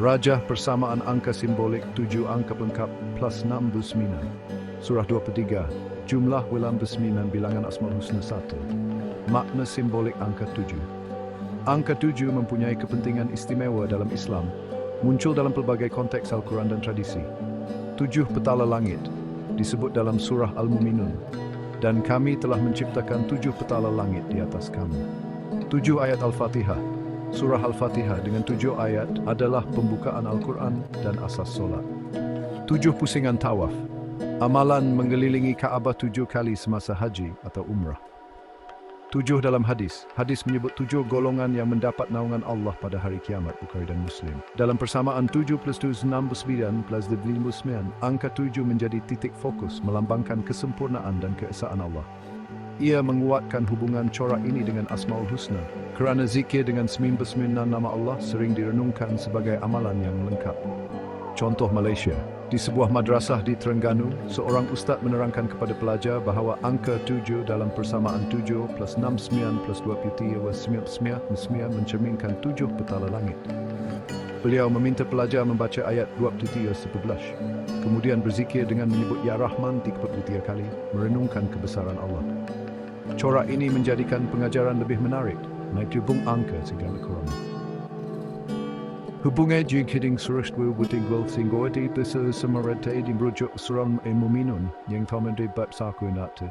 Rajah persamaan angka simbolik 7 angka lengkap plus 69. Surah 23, jumlah wilam 9 bilangan Asma'ul Husna 1. Makna simbolik angka 7. Angka 7 mempunyai kepentingan istimewa dalam Islam, muncul dalam pelbagai konteks Al-Quran dan tradisi. 7 petala langit disebut dalam surah Al-Muminun, dan kami telah menciptakan 7 petala langit di atas kamu. 7 ayat Al-Fatihah. Surah Al-Fatihah dengan 7 ayat adalah pembukaan Al-Quran dan asas solat. 7 pusingan tawaf. Amalan mengelilingi Kaabah 7 kali semasa haji atau umrah. 7 dalam hadis. Hadis menyebut 7 golongan yang mendapat naungan Allah pada hari kiamat, Bukhari dan Muslim. Dalam persamaan 7+7=69+99, angka 7 menjadi titik fokus melambangkan kesempurnaan dan keesaan Allah. Ia menguatkan hubungan corak ini dengan Asma'ul Husna, kerana zikir dengan 99 nama Allah sering direnungkan sebagai amalan yang lengkap. Contoh Malaysia. Di sebuah madrasah di Terengganu, seorang ustaz menerangkan kepada pelajar bahawa angka 7 dalam persamaan 7+69+23=99 mencerminkan 7 petala langit. Beliau meminta pelajar membaca ayat 23:11, kemudian berzikir dengan menyebut Ya Rahman 33 kali, merenungkan kebesaran Allah. Corak ini menjadikan pengajaran lebih menarik, naik hubung angka segala kurang. Hubungan jikiding surah 2 singgoati bisa semerata di merujuk surah Al-Muminun yang termedi bab saku nata.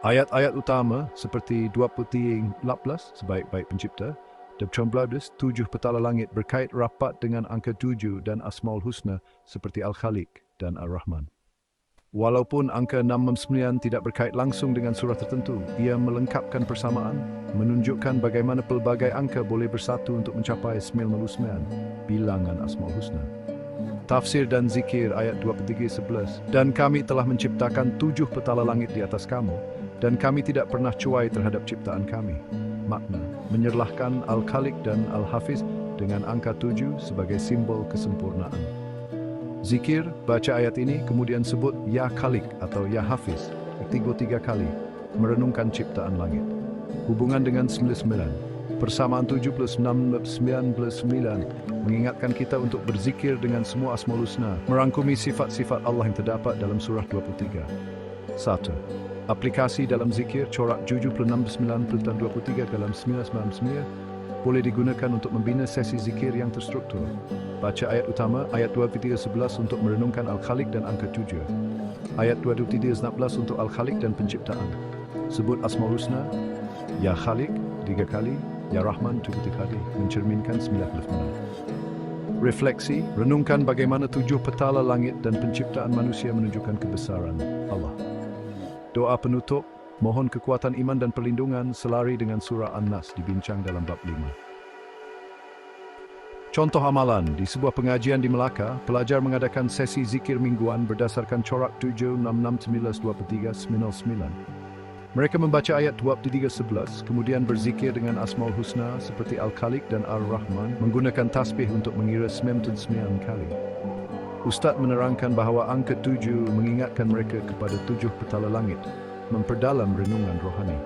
Ayat-ayat utama seperti 20:18 sebaik-baik pencipta dan 7 petala langit berkait rapat dengan angka 7 dan Asmaul Husna seperti Al-Khaliq dan Ar-Rahman. Walaupun angka 69 tidak berkait langsung dengan surah tertentu, ia melengkapkan persamaan, menunjukkan bagaimana pelbagai angka boleh bersatu untuk mencapai 99 bilangan Asmaul Husna. Tafsir dan zikir ayat 23:11. Dan kami telah menciptakan 7 petala langit di atas kamu, dan kami tidak pernah cuai terhadap ciptaan kami. Makna, menyerlahkan Al-Khaliq dan Al-Hafiz dengan angka 7 sebagai simbol kesempurnaan. Zikir, baca ayat ini, kemudian sebut Ya Khaliq atau Ya Hafiz, 3 kali, merenungkan ciptaan langit. Hubungan dengan 99, persamaan 7 plus 6 plus 9 plus 9, mengingatkan kita untuk berzikir dengan semua Asmaul Husna, merangkumi sifat-sifat Allah yang terdapat dalam surah 23. 1. Aplikasi dalam zikir, corak 76, 90 dan 23 dalam 999 boleh digunakan untuk membina sesi zikir yang terstruktur. Baca ayat utama, ayat 23:11 untuk merenungkan Al-Khaliq dan angka 7. Ayat 23:16 untuk Al-Khaliq dan penciptaan. Sebut Asmaul Husna, Ya Khaliq 3 kali, Ya Rahman 7 kali, mencerminkan 99. Refleksi, renungkan bagaimana 7 petala langit dan penciptaan manusia menunjukkan kebesaran Allah. Doa penutup, mohon kekuatan iman dan perlindungan selari dengan surah An-Nas dibincang dalam bab 5. Contoh amalan, di sebuah pengajian di Melaka, pelajar mengadakan sesi zikir mingguan berdasarkan corak 7, 6, 9, 23, 99. Mereka membaca ayat 23:11, kemudian berzikir dengan Asmaul Husna seperti Al-Khaliq dan Ar-Rahman, menggunakan tasbih untuk mengira 99 kali. Ustaz menerangkan bahawa angka 7 mengingatkan mereka kepada 7 petala langit, memperdalam renungan rohani.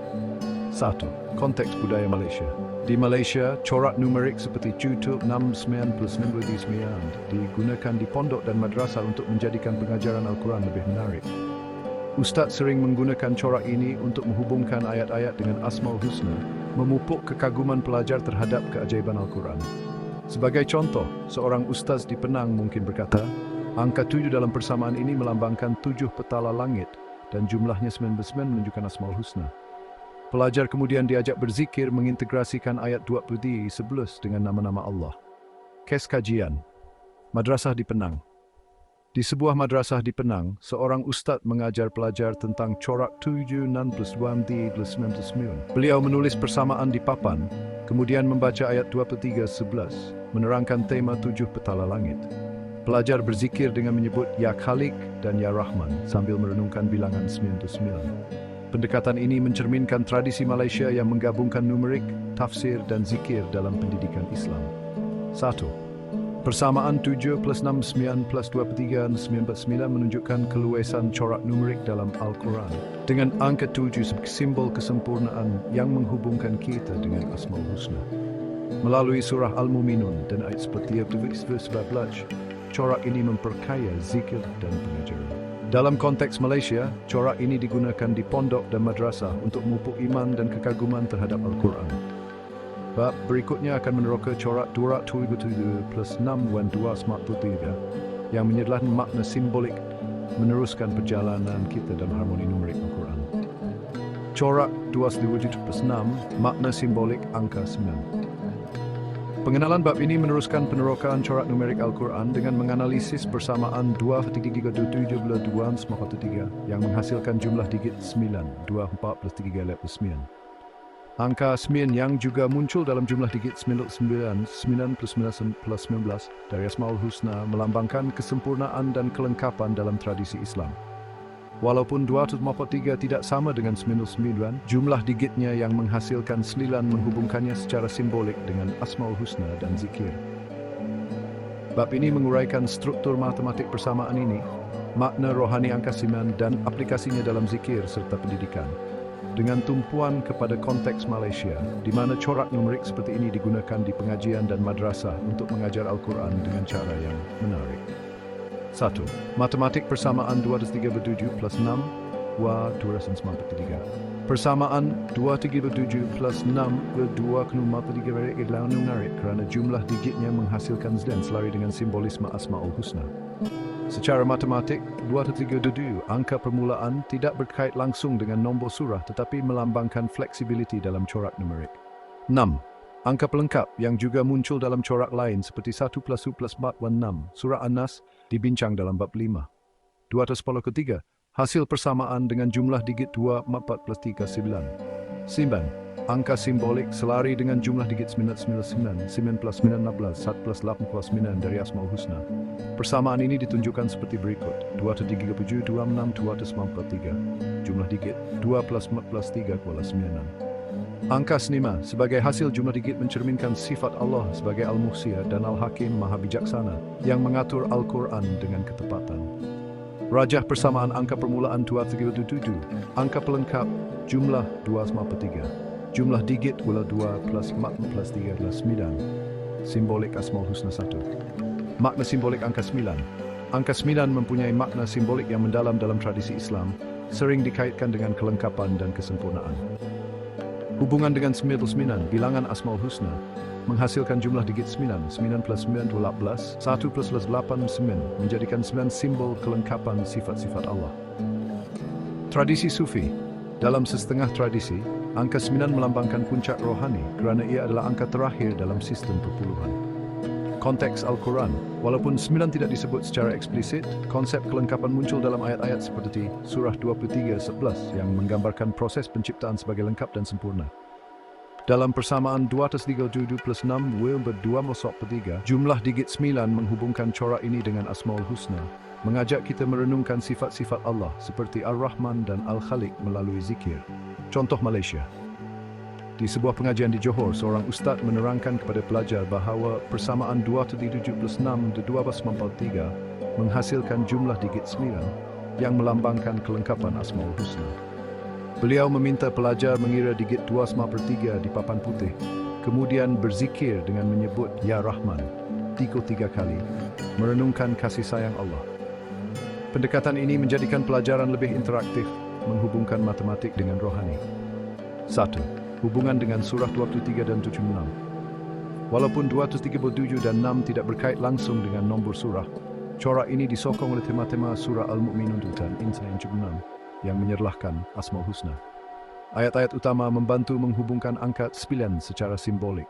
1. Konteks budaya Malaysia. Di Malaysia, corak numerik seperti 7, 6, 9 plus 99 digunakan di pondok dan madrasah untuk menjadikan pengajaran Al-Quran lebih menarik. Ustaz sering menggunakan corak ini untuk menghubungkan ayat-ayat dengan Asmaul Husna, memupuk kekaguman pelajar terhadap keajaiban Al-Quran. Sebagai contoh, seorang ustaz di Penang mungkin berkata, angka 7 dalam persamaan ini melambangkan 7 petala langit dan jumlahnya 99 menunjukkan Asmaul Husna. Pelajar kemudian diajak berzikir mengintegrasikan ayat 20:11 dengan nama-nama Allah. Kes kajian. Madrasah di Penang. Di sebuah madrasah di Penang, seorang ustaz mengajar pelajar tentang corak 7 6 plus 2 plus 99. Beliau menulis persamaan di papan, kemudian membaca ayat 23:11, menerangkan tema 7 petala langit. Pelajar berzikir dengan menyebut Ya Khaliq dan Ya Rahman sambil merenungkan bilangan 99. Pendekatan ini mencerminkan tradisi Malaysia yang menggabungkan numerik, tafsir dan zikir dalam pendidikan Islam. 1. Persamaan 7 plus 6, 9 plus 23 dan 99 menunjukkan keluasan corak numerik dalam Al-Quran. Dengan angka 7 sebagai simbol kesempurnaan yang menghubungkan kita dengan Asmaul Husna. Melalui surah Al-Muminun dan ayat seperti 11, corak ini memperkaya zikir dan pengajaran. Dalam konteks Malaysia, corak ini digunakan di pondok dan madrasah untuk memupuk iman dan kekaguman terhadap Al-Quran. Bab berikutnya akan meneroka corak 277 plus 6 dan 293 yang menyerlahkan makna simbolik meneruskan perjalanan kita dalam harmoni numerik Al-Quran. Corak 277 plus 6, makna simbolik angka 9. Pengenalan bab ini meneruskan penerokaan corak numerik Al-Quran dengan menganalisis persamaan 2,3,7,2 yang menghasilkan jumlah digit 9, 24 plus 3 plus 9. Angka 9 yang juga muncul dalam jumlah digit 9 plus 9 plus 19 dari Asmaul Husna melambangkan kesempurnaan dan kelengkapan dalam tradisi Islam. Walaupun 243 tidak sama dengan 99, jumlah digitnya yang menghasilkan 9 menghubungkannya secara simbolik dengan Asmaul Husna dan zikir. Bab ini menguraikan struktur matematik persamaan ini, makna rohani angka 9 dan aplikasinya dalam zikir serta pendidikan. Dengan tumpuan kepada konteks Malaysia, di mana corak numerik seperti ini digunakan di pengajian dan madrasah untuk mengajar Al-Quran dengan cara yang menarik. 1. Matematik persamaan 237 plus 6, 293. Persamaan 237 plus 6 berdua kena mata digerak ilaun menarik kerana jumlah digitnya menghasilkan dan selari dengan simbolisme Asmaul Husna. Secara matematik, 237 angka permulaan tidak berkait langsung dengan nombor surah tetapi melambangkan fleksibiliti dalam corak numerik. 6. Angka pelengkap yang juga muncul dalam corak lain seperti 1 plus 2 plus 4 1 6. Surah An-Nas dibincang dalam bab 5. 210 ketiga. Hasil persamaan dengan jumlah digit 2, 4 plus 3, 9. 9. Angka simbolik selari dengan jumlah digit 999, 9 plus 9, 16, 1 plus 8 plus 9 dari Asmaul Husna. Persamaan ini ditunjukkan seperti berikut. 237, 26, 243. Jumlah digit 2 plus 4 plus 3 kuala 9. Angka senima sebagai hasil jumlah digit mencerminkan sifat Allah sebagai Al-Muhsiyah dan Al-Hakim Maha Bijaksana yang mengatur Al-Quran dengan ketepatan. Rajah persamaan angka permulaan 237, angka pelengkap jumlah 253, jumlah digit pula 2 plus 4 plus 3 adalah 9, simbolik Asmaul Husna 1. Makna simbolik angka 9. Angka 9 mempunyai makna simbolik yang mendalam dalam tradisi Islam, sering dikaitkan dengan kelengkapan dan kesempurnaan. Hubungan dengan 99, bilangan Asmaul Husna, menghasilkan jumlah digit 9, 9 plus 9 12, 1 plus 8 9, menjadikan 9 simbol kelengkapan sifat-sifat Allah. Tradisi Sufi. Dalam setengah tradisi, angka 9 melambangkan puncak rohani kerana ia adalah angka terakhir dalam sistem perpuluhan. Konteks Al-Quran. Walaupun 9 tidak disebut secara eksplisit, konsep kelengkapan muncul dalam ayat-ayat seperti Surah 23:11 yang menggambarkan proses penciptaan sebagai lengkap dan sempurna. Dalam persamaan 237 plus 6 berdua mosok petiga, jumlah digit 9 menghubungkan corak ini dengan Asmaul Husna, mengajak kita merenungkan sifat-sifat Allah seperti Ar-Rahman dan Al-Khaliq melalui zikir. Contoh Malaysia. Di sebuah pengajian di Johor, seorang ustaz menerangkan kepada pelajar bahawa persamaan 237 plus 6 1243 menghasilkan jumlah digit 9 yang melambangkan kelengkapan Asmaul Husna. Beliau meminta pelajar mengira digit 2/3 di papan putih, kemudian berzikir dengan menyebut Ya Rahman 3 kali, merenungkan kasih sayang Allah. Pendekatan ini menjadikan pelajaran lebih interaktif, menghubungkan matematik dengan rohani. 1. Hubungan dengan surah 23 dan 76. Walaupun 237 dan 6 tidak berkait langsung dengan nombor surah, corak ini disokong oleh tema-tema surah Al-Mu'minun dan Insan 76. Yang menyerlahkan Asmaul Husna. Ayat-ayat utama membantu menghubungkan angka 9 secara simbolik.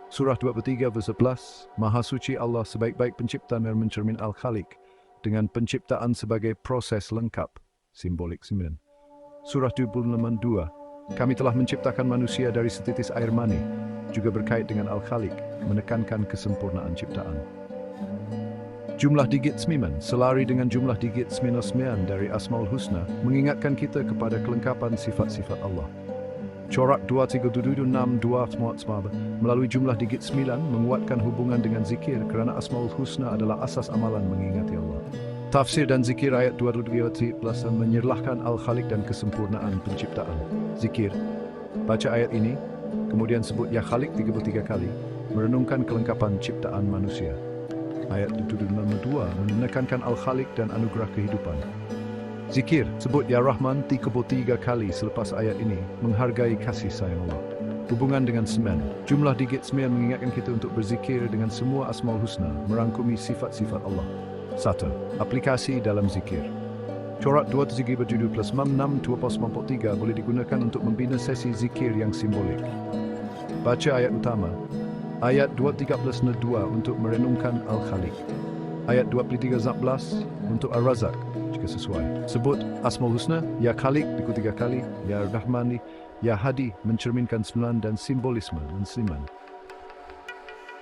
Surah 23 verse 11, Maha Suci Allah sebaik-baik pencipta dan mencermin Al-Khaliq dengan penciptaan sebagai proses lengkap, simbolik 9. Surah 26:2, Kami telah menciptakan manusia dari setitis air mani, juga berkait dengan Al-Khaliq, menekankan kesempurnaan ciptaan. Jumlah digit 9 selari dengan jumlah digit 99 dari Asmaul Husna mengingatkan kita kepada kelengkapan sifat-sifat Allah. Corak 23762 melalui jumlah digit 9 menguatkan hubungan dengan zikir kerana Asmaul Husna adalah asas amalan mengingati Allah. Tafsir dan zikir ayat 223 plus menyerlahkan Al-Khaliq dan kesempurnaan penciptaan. Zikir. Baca ayat ini, kemudian sebut Ya Khaliq 33 kali, merenungkan kelengkapan ciptaan manusia. Ayat 2 menekankan Al-Khaliq dan anugerah kehidupan. Zikir, sebut Ya Rahman 33 kali selepas ayat ini, menghargai kasih sayang Allah. Hubungan dengan 9. Jumlah digit 9 mengingatkan kita untuk berzikir dengan semua Asmaul Husna, merangkumi sifat-sifat Allah. 1. Aplikasi dalam zikir. Corak 237 plus 6 243 boleh digunakan untuk membina sesi zikir yang simbolik. Baca ayat utama. Ayat 213-2 untuk merenungkan Al-Khaliq. Ayat 23-11 untuk Ar-Razak jika sesuai. Sebut Asmaul Husna, Ya Khaliq 3 kali, Ya Rahmani, Ya Hadi mencerminkan 9 dan simbolisme mensiman.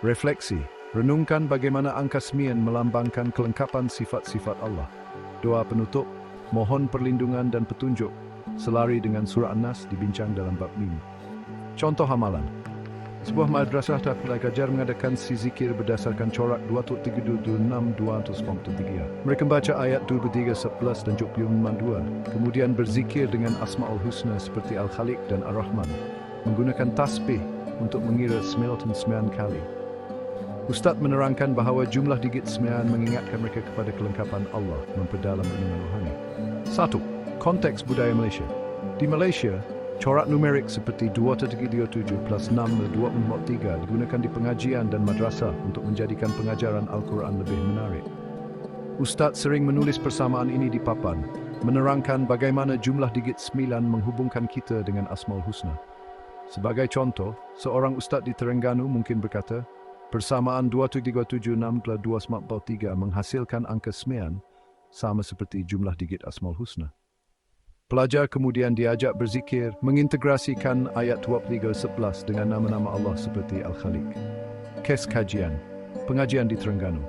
Refleksi. Renungkan bagaimana angka 9 melambangkan kelengkapan sifat-sifat Allah. Doa penutup, mohon perlindungan dan petunjuk, selari dengan surah An-Nas dibincang dalam bab 5. Contoh amalan. Sebuah madrasah tak pelajar mengadakan si zikir berdasarkan corak 23762 Mereka membaca ayat 23:11 dan 25:2, kemudian berzikir dengan Asmaul Husna seperti Al-Khaliq dan Ar-Rahman, menggunakan tasbih untuk mengira 99 kali. Ustaz menerangkan bahawa jumlah digit 9 mengingatkan mereka kepada kelengkapan Allah, memperdalam renungan rohani. 1. Konteks budaya Malaysia. Di Malaysia, Corak numerik seperti 2.37 plus 6.24 digunakan di pengajian dan madrasah untuk menjadikan pengajaran Al-Quran lebih menarik. Ustaz sering menulis persamaan ini di papan, menerangkan bagaimana jumlah digit 9 menghubungkan kita dengan Asmaul Husna. Sebagai contoh, seorang ustaz di Terengganu mungkin berkata, persamaan 2.376 plus 2.43 menghasilkan angka 9 sama seperti jumlah digit Asmaul Husna. Pelajar kemudian diajak berzikir, mengintegrasikan ayat 23:11 dengan nama-nama Allah seperti Al-Khaliq. Kes kajian, pengajian di Terengganu.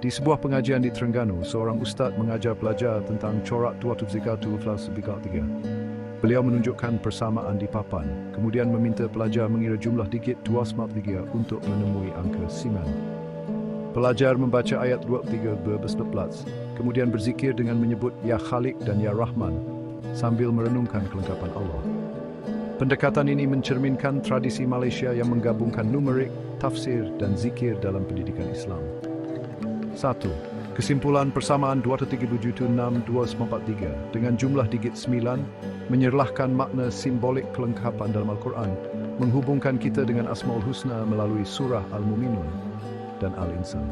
Di sebuah pengajian di Terengganu, seorang ustaz mengajar pelajar tentang corak 2.3 Beliau menunjukkan persamaan di papan, kemudian meminta pelajar mengira jumlah digit 2.3 untuk menemui angka 9. Pelajar membaca ayat 23 kemudian berzikir dengan menyebut Ya Khaliq dan Ya Rahman, sambil merenungkan kelengkapan Allah. Pendekatan ini mencerminkan tradisi Malaysia yang menggabungkan numerik, tafsir, dan zikir dalam pendidikan Islam. 1. Kesimpulan persamaan 2.376.243 dengan jumlah digit 9 menyerlahkan makna simbolik kelengkapan dalam Al-Quran, menghubungkan kita dengan Asmaul Husna melalui surah Al-Muminun dan Al-Insan.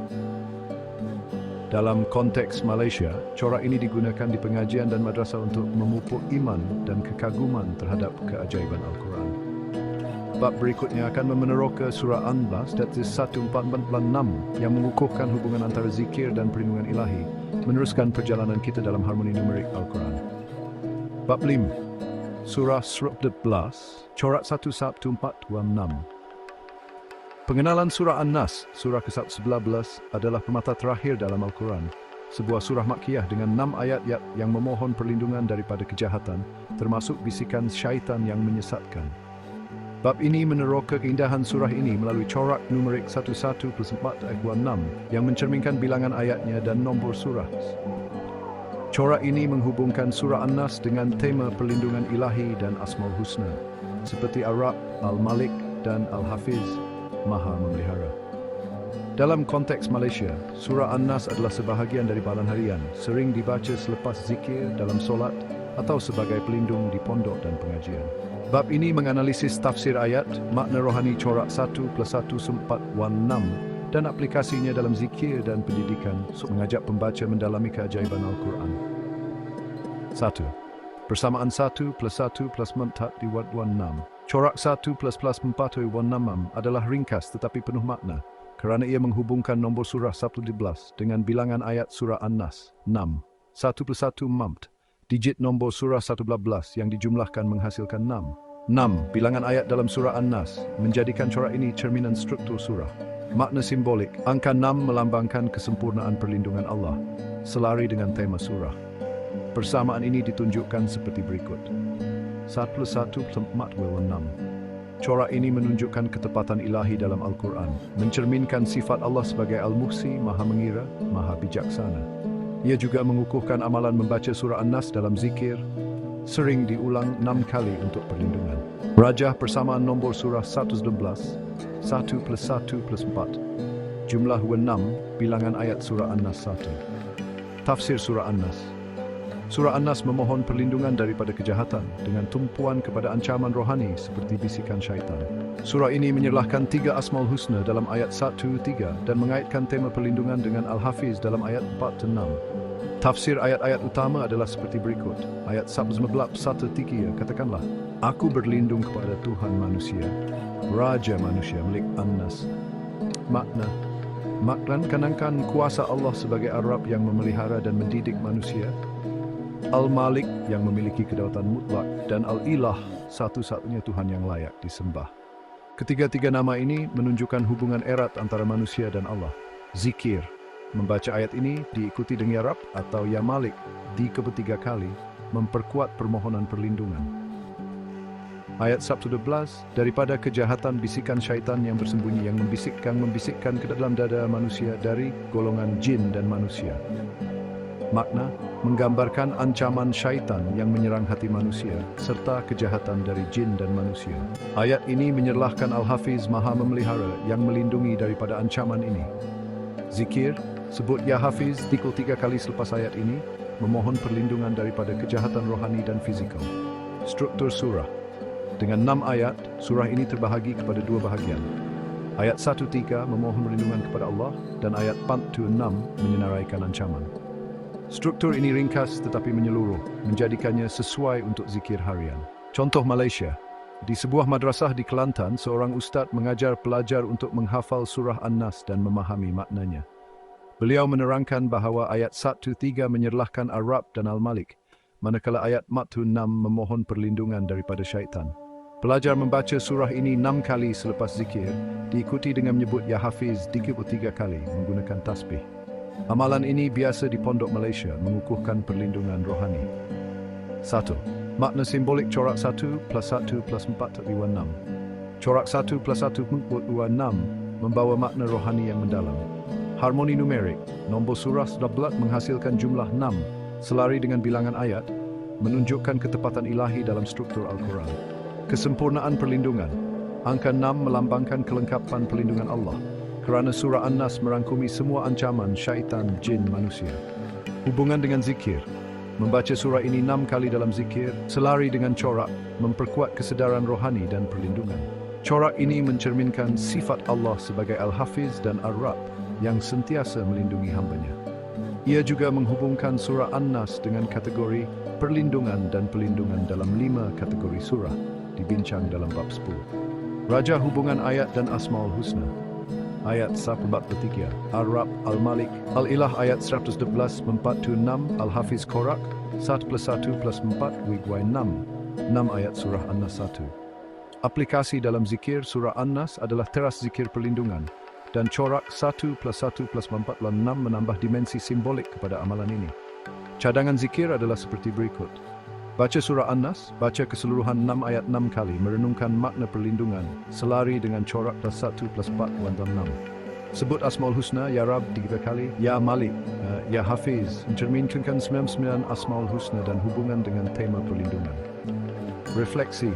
Dalam konteks Malaysia, corak ini digunakan di pengajian dan madrasah untuk memupuk iman dan kekaguman terhadap keajaiban Al-Quran. Bab berikutnya akan meneroka surah An-Nas dari 146 yang mengukuhkan hubungan antara zikir dan perlindungan ilahi, meneruskan perjalanan kita dalam harmoni numerik Al-Quran. Bab 5, surah 11, corak 11426. Pengenalan surah An-Nas, surah ke-11 adalah pemata terakhir dalam Al-Quran, sebuah surah Makkiyah dengan 6 ayat yang memohon perlindungan daripada kejahatan, termasuk bisikan syaitan yang menyesatkan. Bab ini meneroka keindahan surah ini melalui corak numerik 11+4 yang mencerminkan bilangan ayatnya dan nombor surah. Corak ini menghubungkan surah An-Nas dengan tema perlindungan ilahi dan Asmaul Husna, seperti Ar-Rabb, Al-Malik, dan Al-Hafiz, Maha Memelihara. Dalam konteks Malaysia, surah An-Nas adalah sebahagian dari bacaan harian, sering dibaca selepas zikir dalam solat atau sebagai pelindung di pondok dan pengajian. Bab ini menganalisis tafsir ayat, makna rohani corak 1+1 dan aplikasinya dalam zikir dan pendidikan untuk mengajak pembaca mendalami keajaiban Al-Quran. 1. Persamaan 1+1+4 di 6. Corak 1++4 adalah ringkas tetapi penuh makna, kerana ia menghubungkan nombor surah 11 dengan bilangan ayat surah An-Nas 6. 1+1 mamt. Digit nombor surah 11 yang dijumlahkan menghasilkan 6. 6. Bilangan ayat dalam surah An-Nas menjadikan corak ini cerminan struktur surah. Makna simbolik, angka 6 melambangkan kesempurnaan perlindungan Allah, selari dengan tema surah. Persamaan ini ditunjukkan seperti berikut. 1+1+4 Corak ini menunjukkan ketepatan ilahi dalam Al-Quran, mencerminkan sifat Allah sebagai Al-Muhsi, Maha Mengira, Maha Bijaksana. Ia juga mengukuhkan amalan membaca surah An-Nas dalam zikir, sering diulang 6 kali untuk perlindungan. Rajah persamaan nombor surah 112, 1+1+4. Jumlah 6, bilangan ayat surah An-Nas 1. Tafsir surah An-Nas. Surah An-Nas memohon perlindungan daripada kejahatan dengan tumpuan kepada ancaman rohani seperti bisikan syaitan. Surah ini menyerlahkan 3 Asmaul Husna dalam ayat 1-3 dan mengaitkan tema perlindungan dengan Al-Hafiz dalam ayat 4-6. Tafsir ayat-ayat utama adalah seperti berikut. Ayat 11:1 katakanlah, Aku berlindung kepada Tuhan manusia, Raja manusia milik An-Nas. Makna kanangkan kuasa Allah sebagai Ar-Rabb yang memelihara dan mendidik manusia, Al-Malik yang memiliki kedaulatan mutlak, dan Al-Ilah, satu-satunya Tuhan yang layak disembah. Ketiga-tiga nama ini menunjukkan hubungan erat antara manusia dan Allah. Zikir. Membaca ayat ini diikuti dengan Ya Rabb atau Ya Malik di ketiga kali, memperkuat permohonan perlindungan. Ayat 11, daripada kejahatan bisikan syaitan yang bersembunyi yang membisikkan ke dalam dada manusia dari golongan jin dan manusia. Makna menggambarkan ancaman syaitan yang menyerang hati manusia serta kejahatan dari jin dan manusia. Ayat ini menyerlahkan Al-Hafiz Maha Memelihara yang melindungi daripada ancaman ini. Zikir, sebut Ya Hafiz 3 kali selepas ayat ini, memohon perlindungan daripada kejahatan rohani dan fizikal. Struktur surah. Dengan 6 ayat, surah ini terbahagi kepada 2 bahagian. Ayat 1-3 memohon perlindungan kepada Allah dan ayat 4-6 menyenaraikan ancaman. Struktur ini ringkas tetapi menyeluruh, menjadikannya sesuai untuk zikir harian. Contoh Malaysia. Di sebuah madrasah di Kelantan, seorang ustaz mengajar pelajar untuk menghafal surah An-Nas dan memahami maknanya. Beliau menerangkan bahawa ayat 1-3 menyerlahkan Ar-Rabb dan Al-Malik, manakala ayat 4-6 memohon perlindungan daripada syaitan. Pelajar membaca surah ini 6 kali selepas zikir, diikuti dengan menyebut Ya Hafiz 33 kali menggunakan tasbih. Amalan ini biasa di pondok Malaysia, mengukuhkan perlindungan rohani. 1. Makna simbolik corak 1 plus 1 plus 4 = 6. Corak 1 plus 1 = 6 membawa makna rohani yang mendalam. Harmoni numerik, nombor surah sudah menghasilkan jumlah 6, selari dengan bilangan ayat, menunjukkan ketepatan ilahi dalam struktur Al-Quran. Kesempurnaan perlindungan, angka 6 melambangkan kelengkapan perlindungan Allah, kerana surah An-Nas merangkumi semua ancaman syaitan, jin, manusia. Hubungan dengan zikir, membaca surah ini 6 kali dalam zikir, selari dengan corak, memperkuat kesedaran rohani dan perlindungan. Corak ini mencerminkan sifat Allah sebagai Al-Hafiz dan Ar-Rabb yang sentiasa melindungi hambanya. Ia juga menghubungkan surah An-Nas dengan kategori perlindungan dan pelindungan dalam 5 kategori surah, dibincang dalam bab 10. Raja hubungan ayat dan Asmaul Husna. Ayat 143, Ar-Rabb, Al-Malik, Al-Ilah ayat 111, 4-6, Al-Hafiz Korak, 1 plus 1 plus 4, Wigwai 6, 6 ayat surah An-Nas 1. Aplikasi dalam zikir surah An-Nas adalah teras zikir perlindungan, dan corak 1 plus 1 plus 4 plus 6 menambah dimensi simbolik kepada amalan ini. Cadangan zikir adalah seperti berikut. Baca surah An-Nas, baca keseluruhan 6 ayat 6 kali, merenungkan makna perlindungan, selari dengan corak 1 plus 4 plus 6. Sebut Asmaul Husna, Ya Rabb 3 kali, Ya Malik, Ya Hafiz, mencerminkan 99 Asmaul Husna dan hubungan dengan tema perlindungan. Refleksi.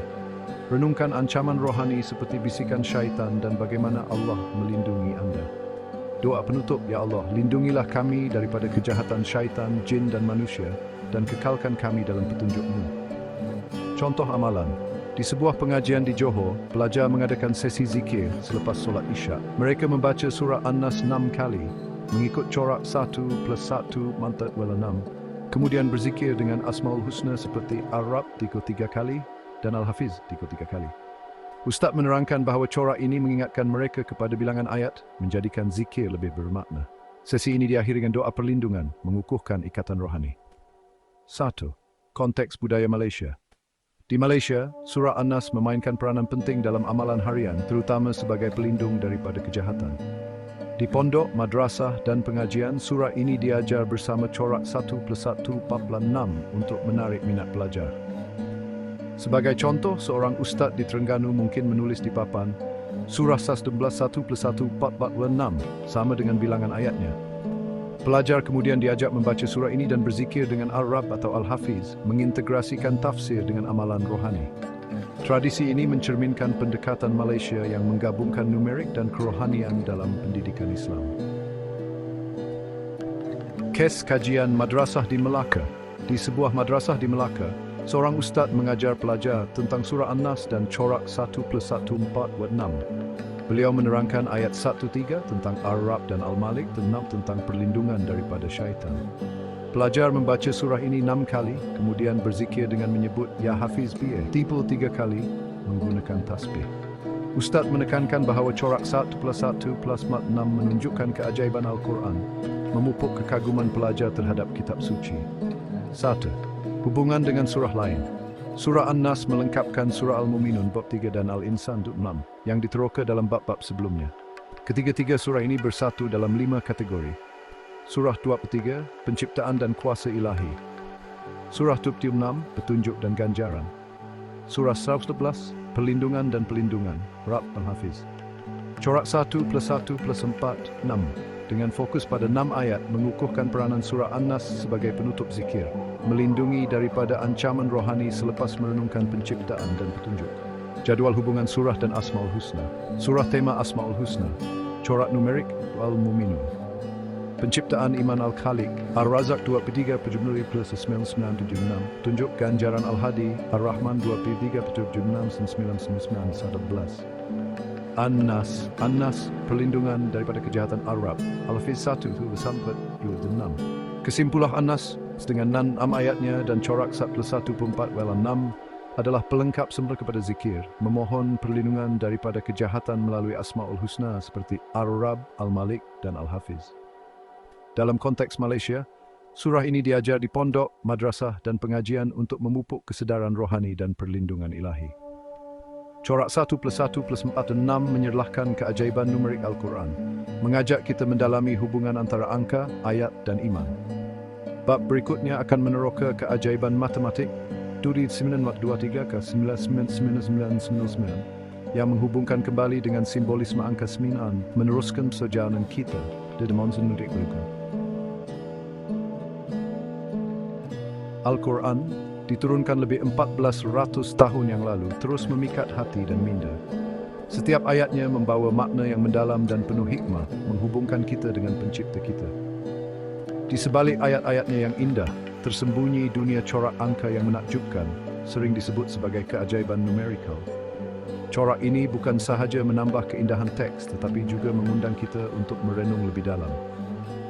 Renungkan ancaman rohani seperti bisikan syaitan dan bagaimana Allah melindungi anda. Doa penutup, Ya Allah, lindungilah kami daripada kejahatan syaitan, jin dan manusia, dan kekalkan kami dalam petunjuk-Mu. Contoh amalan. Di sebuah pengajian di Johor, pelajar mengadakan sesi zikir selepas solat Isyak. Mereka membaca surah An-Nas 6 kali, mengikut corak 1 plus 1 mantat wala 6. Kemudian berzikir dengan Asmaul Husna seperti Ar-Rabb 33 kali dan Al-Hafiz 33 kali. Ustaz menerangkan bahawa corak ini mengingatkan mereka kepada bilangan ayat, menjadikan zikir lebih bermakna. Sesi ini diakhiri dengan doa perlindungan, mengukuhkan ikatan rohani. 1. Konteks budaya Malaysia. Di Malaysia, surah An-Nas memainkan peranan penting dalam amalan harian, terutama sebagai pelindung daripada kejahatan. Di pondok, madrasah dan pengajian, surah ini diajar bersama corak 1 plus 1 plus 6 untuk menarik minat pelajar. Sebagai contoh, seorang ustaz di Terengganu mungkin menulis di papan, surah 1 plus 1 plus 6 sama dengan bilangan ayatnya. Pelajar kemudian diajak membaca surah ini dan berzikir dengan Ar-Rabb atau Al-Hafiz, mengintegrasikan tafsir dengan amalan rohani. Tradisi ini mencerminkan pendekatan Malaysia yang menggabungkan numerik dan kerohanian dalam pendidikan Islam. Kes kajian madrasah di Melaka. Di sebuah madrasah di Melaka, seorang ustaz mengajar pelajar tentang surah An-Nas dan corak 1 plus 1 4 buat 6. Beliau menerangkan ayat 1-3 tentang Ar-Rabb dan Al-Malik dan 6 tentang perlindungan daripada syaitan. Pelajar membaca surah ini 6 kali, kemudian berzikir dengan menyebut Ya Hafiz BA 3 kali menggunakan tasbih. Ustaz menekankan bahawa corak 1 plus 1 plus 6 menunjukkan keajaiban Al-Quran, memupuk kekaguman pelajar terhadap kitab suci. 1. Hubungan dengan surah lain. Surah An-Nas melengkapkan surah Al-Mu'minun bab 3 dan Al-Insan bab 6 yang diteroka dalam bab-bab sebelumnya. Ketiga-tiga surah ini bersatu dalam 5 kategori. Surah 23, penciptaan dan kuasa ilahi. Surah 26, petunjuk dan ganjaran. Surah 111, perlindungan dan pelindungan, Rabb Al-Hafiz. Corak 1 plus 1 plus 4, 6. Dengan fokus pada 6 ayat mengukuhkan peranan surah An-Nas sebagai penutup zikir, melindungi daripada ancaman rohani selepas merenungkan penciptaan dan petunjuk. Jadual hubungan surah dan Asmaul Husna. Surah tema Asmaul Husna. Corak numerik Al-Mu'minun. Penciptaan Iman Al-Khaliq, Ar-Razak 23/99-9976, Tunjuk Ganjaran Al-Hadi, Ar-Rahman 23/79-9911. An-Nas, perlindungan daripada kejahatan Arab, Al-Hafiz 1-26. Kesimpulan An-Nas dengan 6 ayatnya dan corak 1+1-4-6 adalah pelengkap semula kepada zikir, memohon perlindungan daripada kejahatan melalui Asma'ul Husna seperti Ar-Rabb, Al-Malik dan Al-Hafiz. Dalam konteks Malaysia, surah ini diajar di pondok, madrasah dan pengajian untuk memupuk kesedaran rohani dan perlindungan ilahi. Corak 1+1+4-6 menyerlahkan keajaiban numerik Al-Quran, mengajak kita mendalami hubungan antara angka, ayat dan iman. Bab berikutnya akan meneroka keajaiban matematik, Duri 923 ke 9999 yang menghubungkan kembali dengan simbolisme angka 9 meneruskan perjalanan kita di dimensi numerik berikut. Al-Quran diturunkan lebih 1400 tahun yang lalu terus memikat hati dan minda. Setiap ayatnya membawa makna yang mendalam dan penuh hikmah menghubungkan kita dengan pencipta kita. Di sebalik ayat-ayatnya yang indah, tersembunyi dunia corak angka yang menakjubkan, sering disebut sebagai keajaiban numerikal. Corak ini bukan sahaja menambah keindahan teks, tetapi juga mengundang kita untuk merenung lebih dalam.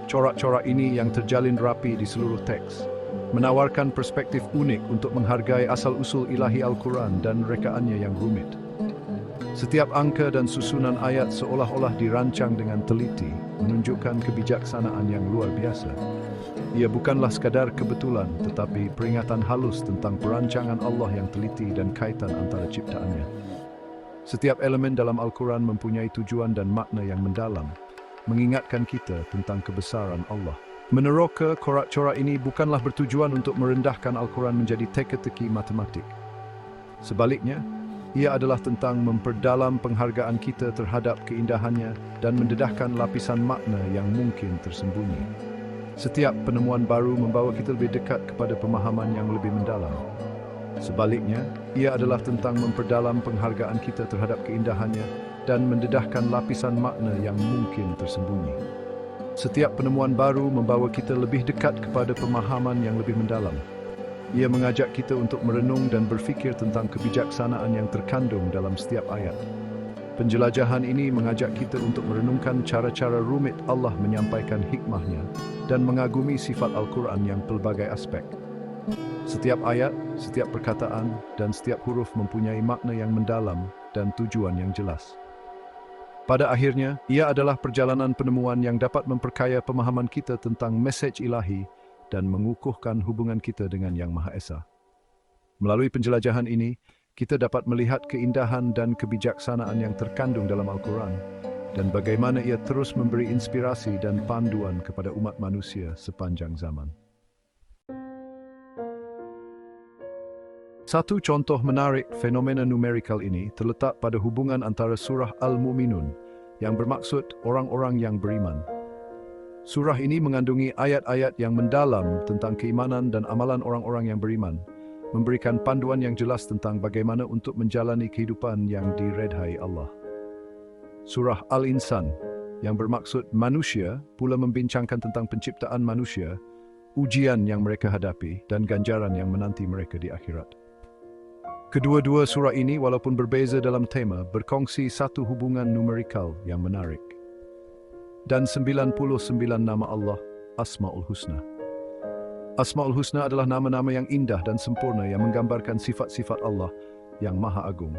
Corak-corak ini yang terjalin rapi di seluruh teks, menawarkan perspektif unik untuk menghargai asal-usul ilahi Al-Quran dan rekaannya yang rumit. Setiap angka dan susunan ayat seolah-olah dirancang dengan teliti, menunjukkan kebijaksanaan yang luar biasa. Ia bukanlah sekadar kebetulan, tetapi peringatan halus tentang perancangan Allah yang teliti dan kaitan antara ciptaannya. Setiap elemen dalam Al-Quran mempunyai tujuan dan makna yang mendalam, mengingatkan kita tentang kebesaran Allah. Meneroka corak-corak ini bukanlah bertujuan untuk merendahkan Al-Quran menjadi teka-teki matematik. Sebaliknya, ia adalah tentang memperdalam penghargaan kita terhadap keindahannya dan mendedahkan lapisan makna yang mungkin tersembunyi. Setiap penemuan baru membawa kita lebih dekat kepada pemahaman yang lebih mendalam. Sebaliknya, ia adalah tentang memperdalam penghargaan kita terhadap keindahannya dan mendedahkan lapisan makna yang mungkin tersembunyi. Setiap penemuan baru membawa kita lebih dekat kepada pemahaman yang lebih mendalam. Ia mengajak kita untuk merenung dan berfikir tentang kebijaksanaan yang terkandung dalam setiap ayat. Penjelajahan ini mengajak kita untuk merenungkan cara-cara rumit Allah menyampaikan hikmahnya dan mengagumi sifat Al-Quran yang pelbagai aspek. Setiap ayat, setiap perkataan, dan setiap huruf mempunyai makna yang mendalam dan tujuan yang jelas. Pada akhirnya, ia adalah perjalanan penemuan yang dapat memperkaya pemahaman kita tentang mesej ilahi dan mengukuhkan hubungan kita dengan Yang Maha Esa. Melalui penjelajahan ini, kita dapat melihat keindahan dan kebijaksanaan yang terkandung dalam Al-Quran dan bagaimana ia terus memberi inspirasi dan panduan kepada umat manusia sepanjang zaman. Satu contoh menarik fenomena numerikal ini terletak pada hubungan antara surah Al-Mu'minun yang bermaksud orang-orang yang beriman. Surah ini mengandungi ayat-ayat yang mendalam tentang keimanan dan amalan orang-orang yang beriman, memberikan panduan yang jelas tentang bagaimana untuk menjalani kehidupan yang diredhai Allah. Surah Al-Insan, yang bermaksud manusia, pula membincangkan tentang penciptaan manusia, ujian yang mereka hadapi, dan ganjaran yang menanti mereka di akhirat. Kedua-dua surah ini, walaupun berbeza dalam tema, berkongsi satu hubungan numerikal yang menarik. Dan 99 nama Allah, Asma'ul Husna. Asma'ul Husna adalah nama-nama yang indah dan sempurna yang menggambarkan sifat-sifat Allah yang Maha Agung.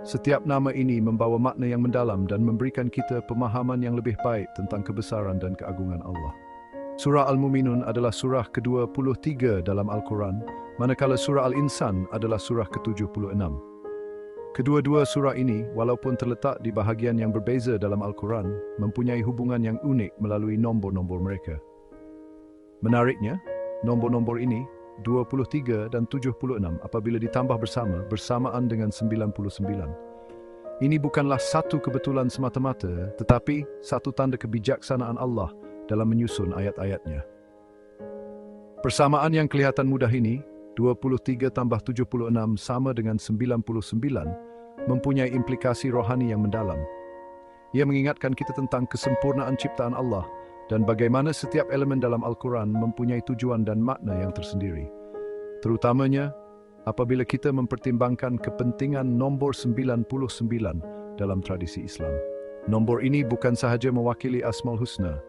Setiap nama ini membawa makna yang mendalam dan memberikan kita pemahaman yang lebih baik tentang kebesaran dan keagungan Allah. Surah Al-Mu'minun adalah surah ke-23 dalam Al-Quran, manakala surah Al-Insan adalah surah ke-76. Kedua-dua surah ini, walaupun terletak di bahagian yang berbeza dalam Al-Quran, mempunyai hubungan yang unik melalui nombor-nombor mereka. Menariknya, nombor-nombor ini, 23 dan 76 apabila ditambah bersamaan dengan 99. Ini bukanlah satu kebetulan semata-mata, tetapi satu tanda kebijaksanaan Allah dalam menyusun ayat-ayatnya. Persamaan yang kelihatan mudah ini, 23 tambah 76 sama dengan 99, mempunyai implikasi rohani yang mendalam. Ia mengingatkan kita tentang kesempurnaan ciptaan Allah dan bagaimana setiap elemen dalam Al-Quran mempunyai tujuan dan makna yang tersendiri. Terutamanya, apabila kita mempertimbangkan kepentingan nombor 99 dalam tradisi Islam. Nombor ini bukan sahaja mewakili Asmaul Husna,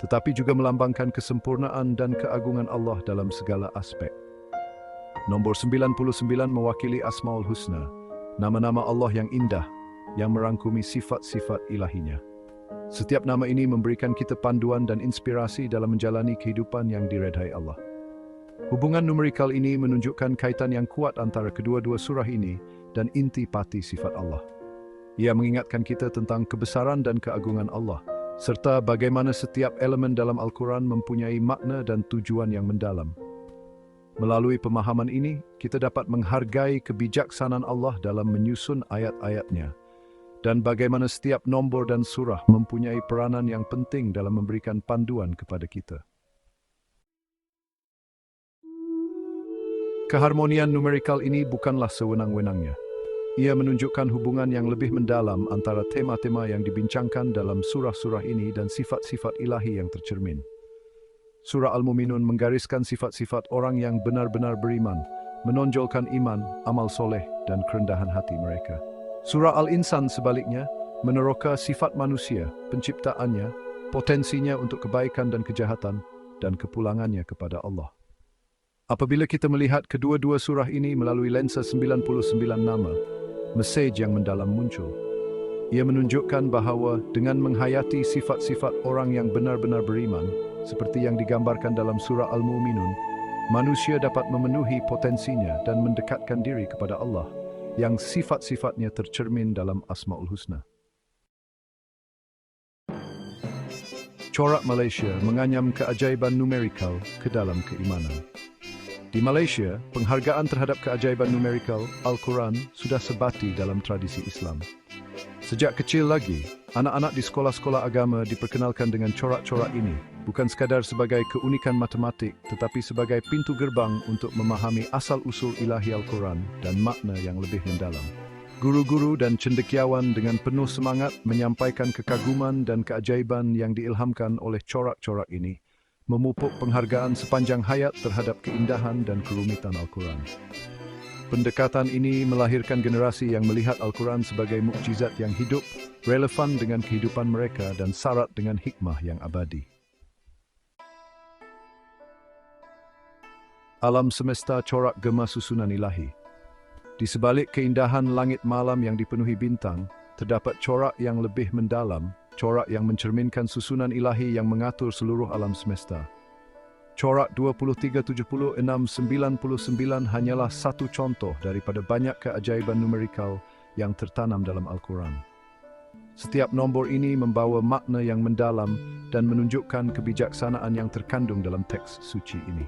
tetapi juga melambangkan kesempurnaan dan keagungan Allah dalam segala aspek. Nombor 99 mewakili Asmaul Husna, nama-nama Allah yang indah, yang merangkumi sifat-sifat ilahinya. Setiap nama ini memberikan kita panduan dan inspirasi dalam menjalani kehidupan yang diredai Allah. Hubungan numerikal ini menunjukkan kaitan yang kuat antara kedua-dua surah ini dan inti pati sifat Allah. Ia mengingatkan kita tentang kebesaran dan keagungan Allah, serta bagaimana setiap elemen dalam Al-Quran mempunyai makna dan tujuan yang mendalam. Melalui pemahaman ini, kita dapat menghargai kebijaksanaan Allah dalam menyusun ayat-ayatnya, dan bagaimana setiap nombor dan surah mempunyai peranan yang penting dalam memberikan panduan kepada kita. Keharmonian numerikal ini bukanlah sewenang-wenangnya. Ia menunjukkan hubungan yang lebih mendalam antara tema-tema yang dibincangkan dalam surah-surah ini dan sifat-sifat ilahi yang tercermin. Surah Al-Mu'minun menggariskan sifat-sifat orang yang benar-benar beriman, menonjolkan iman, amal soleh, dan kerendahan hati mereka. Surah Al-Insan sebaliknya meneroka sifat manusia, penciptaannya, potensinya untuk kebaikan dan kejahatan, dan kepulangannya kepada Allah. Apabila kita melihat kedua-dua surah ini melalui lensa 99 nama, mesej yang mendalam muncul. Ia menunjukkan bahawa dengan menghayati sifat-sifat orang yang benar-benar beriman, seperti yang digambarkan dalam surah Al-Mu'minun, manusia dapat memenuhi potensinya dan mendekatkan diri kepada Allah, yang sifat-sifatnya tercermin dalam Asmaul Husna. Corak Malaysia menganyam keajaiban numerikal ke dalam keimanan. Di Malaysia, penghargaan terhadap keajaiban numerikal Al-Quran sudah sebati dalam tradisi Islam. Sejak kecil lagi, anak-anak di sekolah-sekolah agama diperkenalkan dengan corak-corak ini, bukan sekadar sebagai keunikan matematik, tetapi sebagai pintu gerbang untuk memahami asal-usul ilahi Al-Quran dan makna yang lebih mendalam. Guru-guru dan cendekiawan dengan penuh semangat menyampaikan kekaguman dan keajaiban yang diilhamkan oleh corak-corak ini, memupuk penghargaan sepanjang hayat terhadap keindahan dan kerumitan Al-Quran. Pendekatan ini melahirkan generasi yang melihat Al-Quran sebagai mukjizat yang hidup, relevan dengan kehidupan mereka dan syarat dengan hikmah yang abadi. Alam semesta corak gema susunan ilahi. Di sebalik keindahan langit malam yang dipenuhi bintang, terdapat corak yang lebih mendalam, corak yang mencerminkan susunan ilahi yang mengatur seluruh alam semesta. Corak 237699 hanyalah satu contoh daripada banyak keajaiban numerikal yang tertanam dalam Al-Quran. Setiap nombor ini membawa makna yang mendalam dan menunjukkan kebijaksanaan yang terkandung dalam teks suci ini.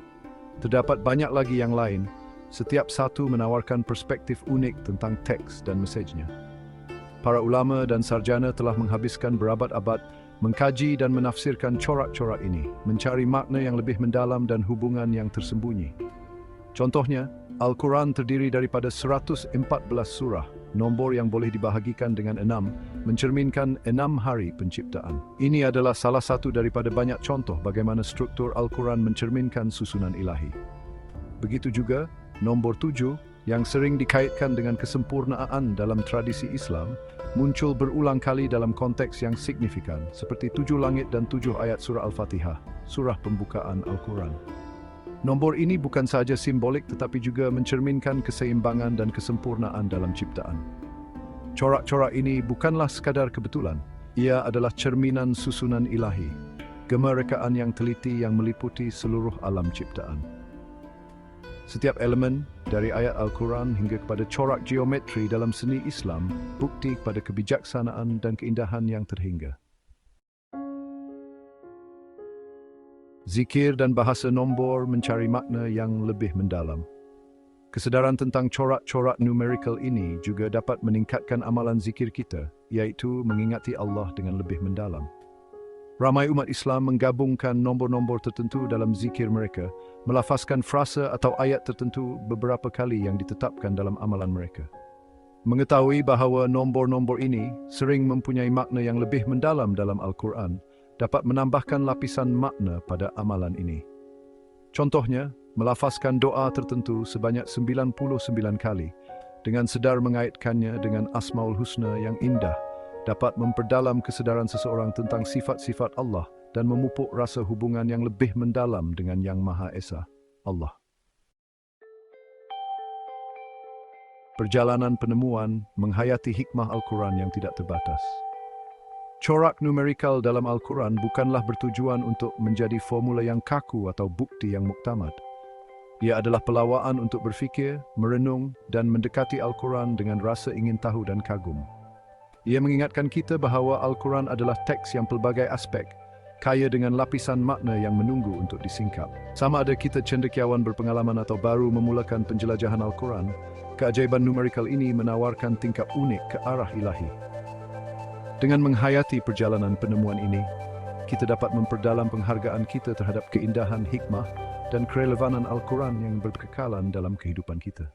Terdapat banyak lagi yang lain, setiap satu menawarkan perspektif unik tentang teks dan mesejnya. Para ulama dan sarjana telah menghabiskan berabad-abad mengkaji dan menafsirkan corak-corak ini, mencari makna yang lebih mendalam dan hubungan yang tersembunyi. Contohnya, Al-Quran terdiri daripada 114 surah, nombor yang boleh dibahagikan dengan 6, mencerminkan 6 hari penciptaan. Ini adalah salah satu daripada banyak contoh bagaimana struktur Al-Quran mencerminkan susunan ilahi. Begitu juga, nombor 7, yang sering dikaitkan dengan kesempurnaan dalam tradisi Islam, muncul berulang kali dalam konteks yang signifikan, seperti 7 langit dan 7 ayat surah Al-Fatihah, surah pembukaan Al-Quran. Nombor ini bukan sahaja simbolik tetapi juga mencerminkan keseimbangan dan kesempurnaan dalam ciptaan. Corak-corak ini bukanlah sekadar kebetulan, ia adalah cerminan susunan ilahi, gemerkaan yang teliti yang meliputi seluruh alam ciptaan. Setiap elemen, dari ayat Al-Quran hingga kepada corak geometri dalam seni Islam, bukti kepada kebijaksanaan dan keindahan yang terhingga. Zikir dan bahasa nombor mencari makna yang lebih mendalam. Kesedaran tentang corak-corak numerikal ini juga dapat meningkatkan amalan zikir kita, iaitu mengingati Allah dengan lebih mendalam. Ramai umat Islam menggabungkan nombor-nombor tertentu dalam zikir mereka, melafazkan frasa atau ayat tertentu beberapa kali yang ditetapkan dalam amalan mereka. Mengetahui bahawa nombor-nombor ini sering mempunyai makna yang lebih mendalam dalam Al-Quran, dapat menambahkan lapisan makna pada amalan ini. Contohnya, melafazkan doa tertentu sebanyak 99 kali dengan sedar mengaitkannya dengan Asmaul Husna yang indah dapat memperdalam kesedaran seseorang tentang sifat-sifat Allah dan memupuk rasa hubungan yang lebih mendalam dengan Yang Maha Esa, Allah. Perjalanan penemuan menghayati hikmah Al-Quran yang tidak terbatas. Corak numerikal dalam Al-Quran bukanlah bertujuan untuk menjadi formula yang kaku atau bukti yang muktamad. Ia adalah pelawaan untuk berfikir, merenung, dan mendekati Al-Quran dengan rasa ingin tahu dan kagum. Ia mengingatkan kita bahawa Al-Quran adalah teks yang pelbagai aspek, kaya dengan lapisan makna yang menunggu untuk disingkap. Sama ada kita cendekiawan berpengalaman atau baru memulakan penjelajahan Al-Quran, keajaiban numerikal ini menawarkan tingkap unik ke arah ilahi. Dengan menghayati perjalanan penemuan ini, kita dapat memperdalam penghargaan kita terhadap keindahan hikmah dan kerelevanan Al-Quran yang berkekalan dalam kehidupan kita.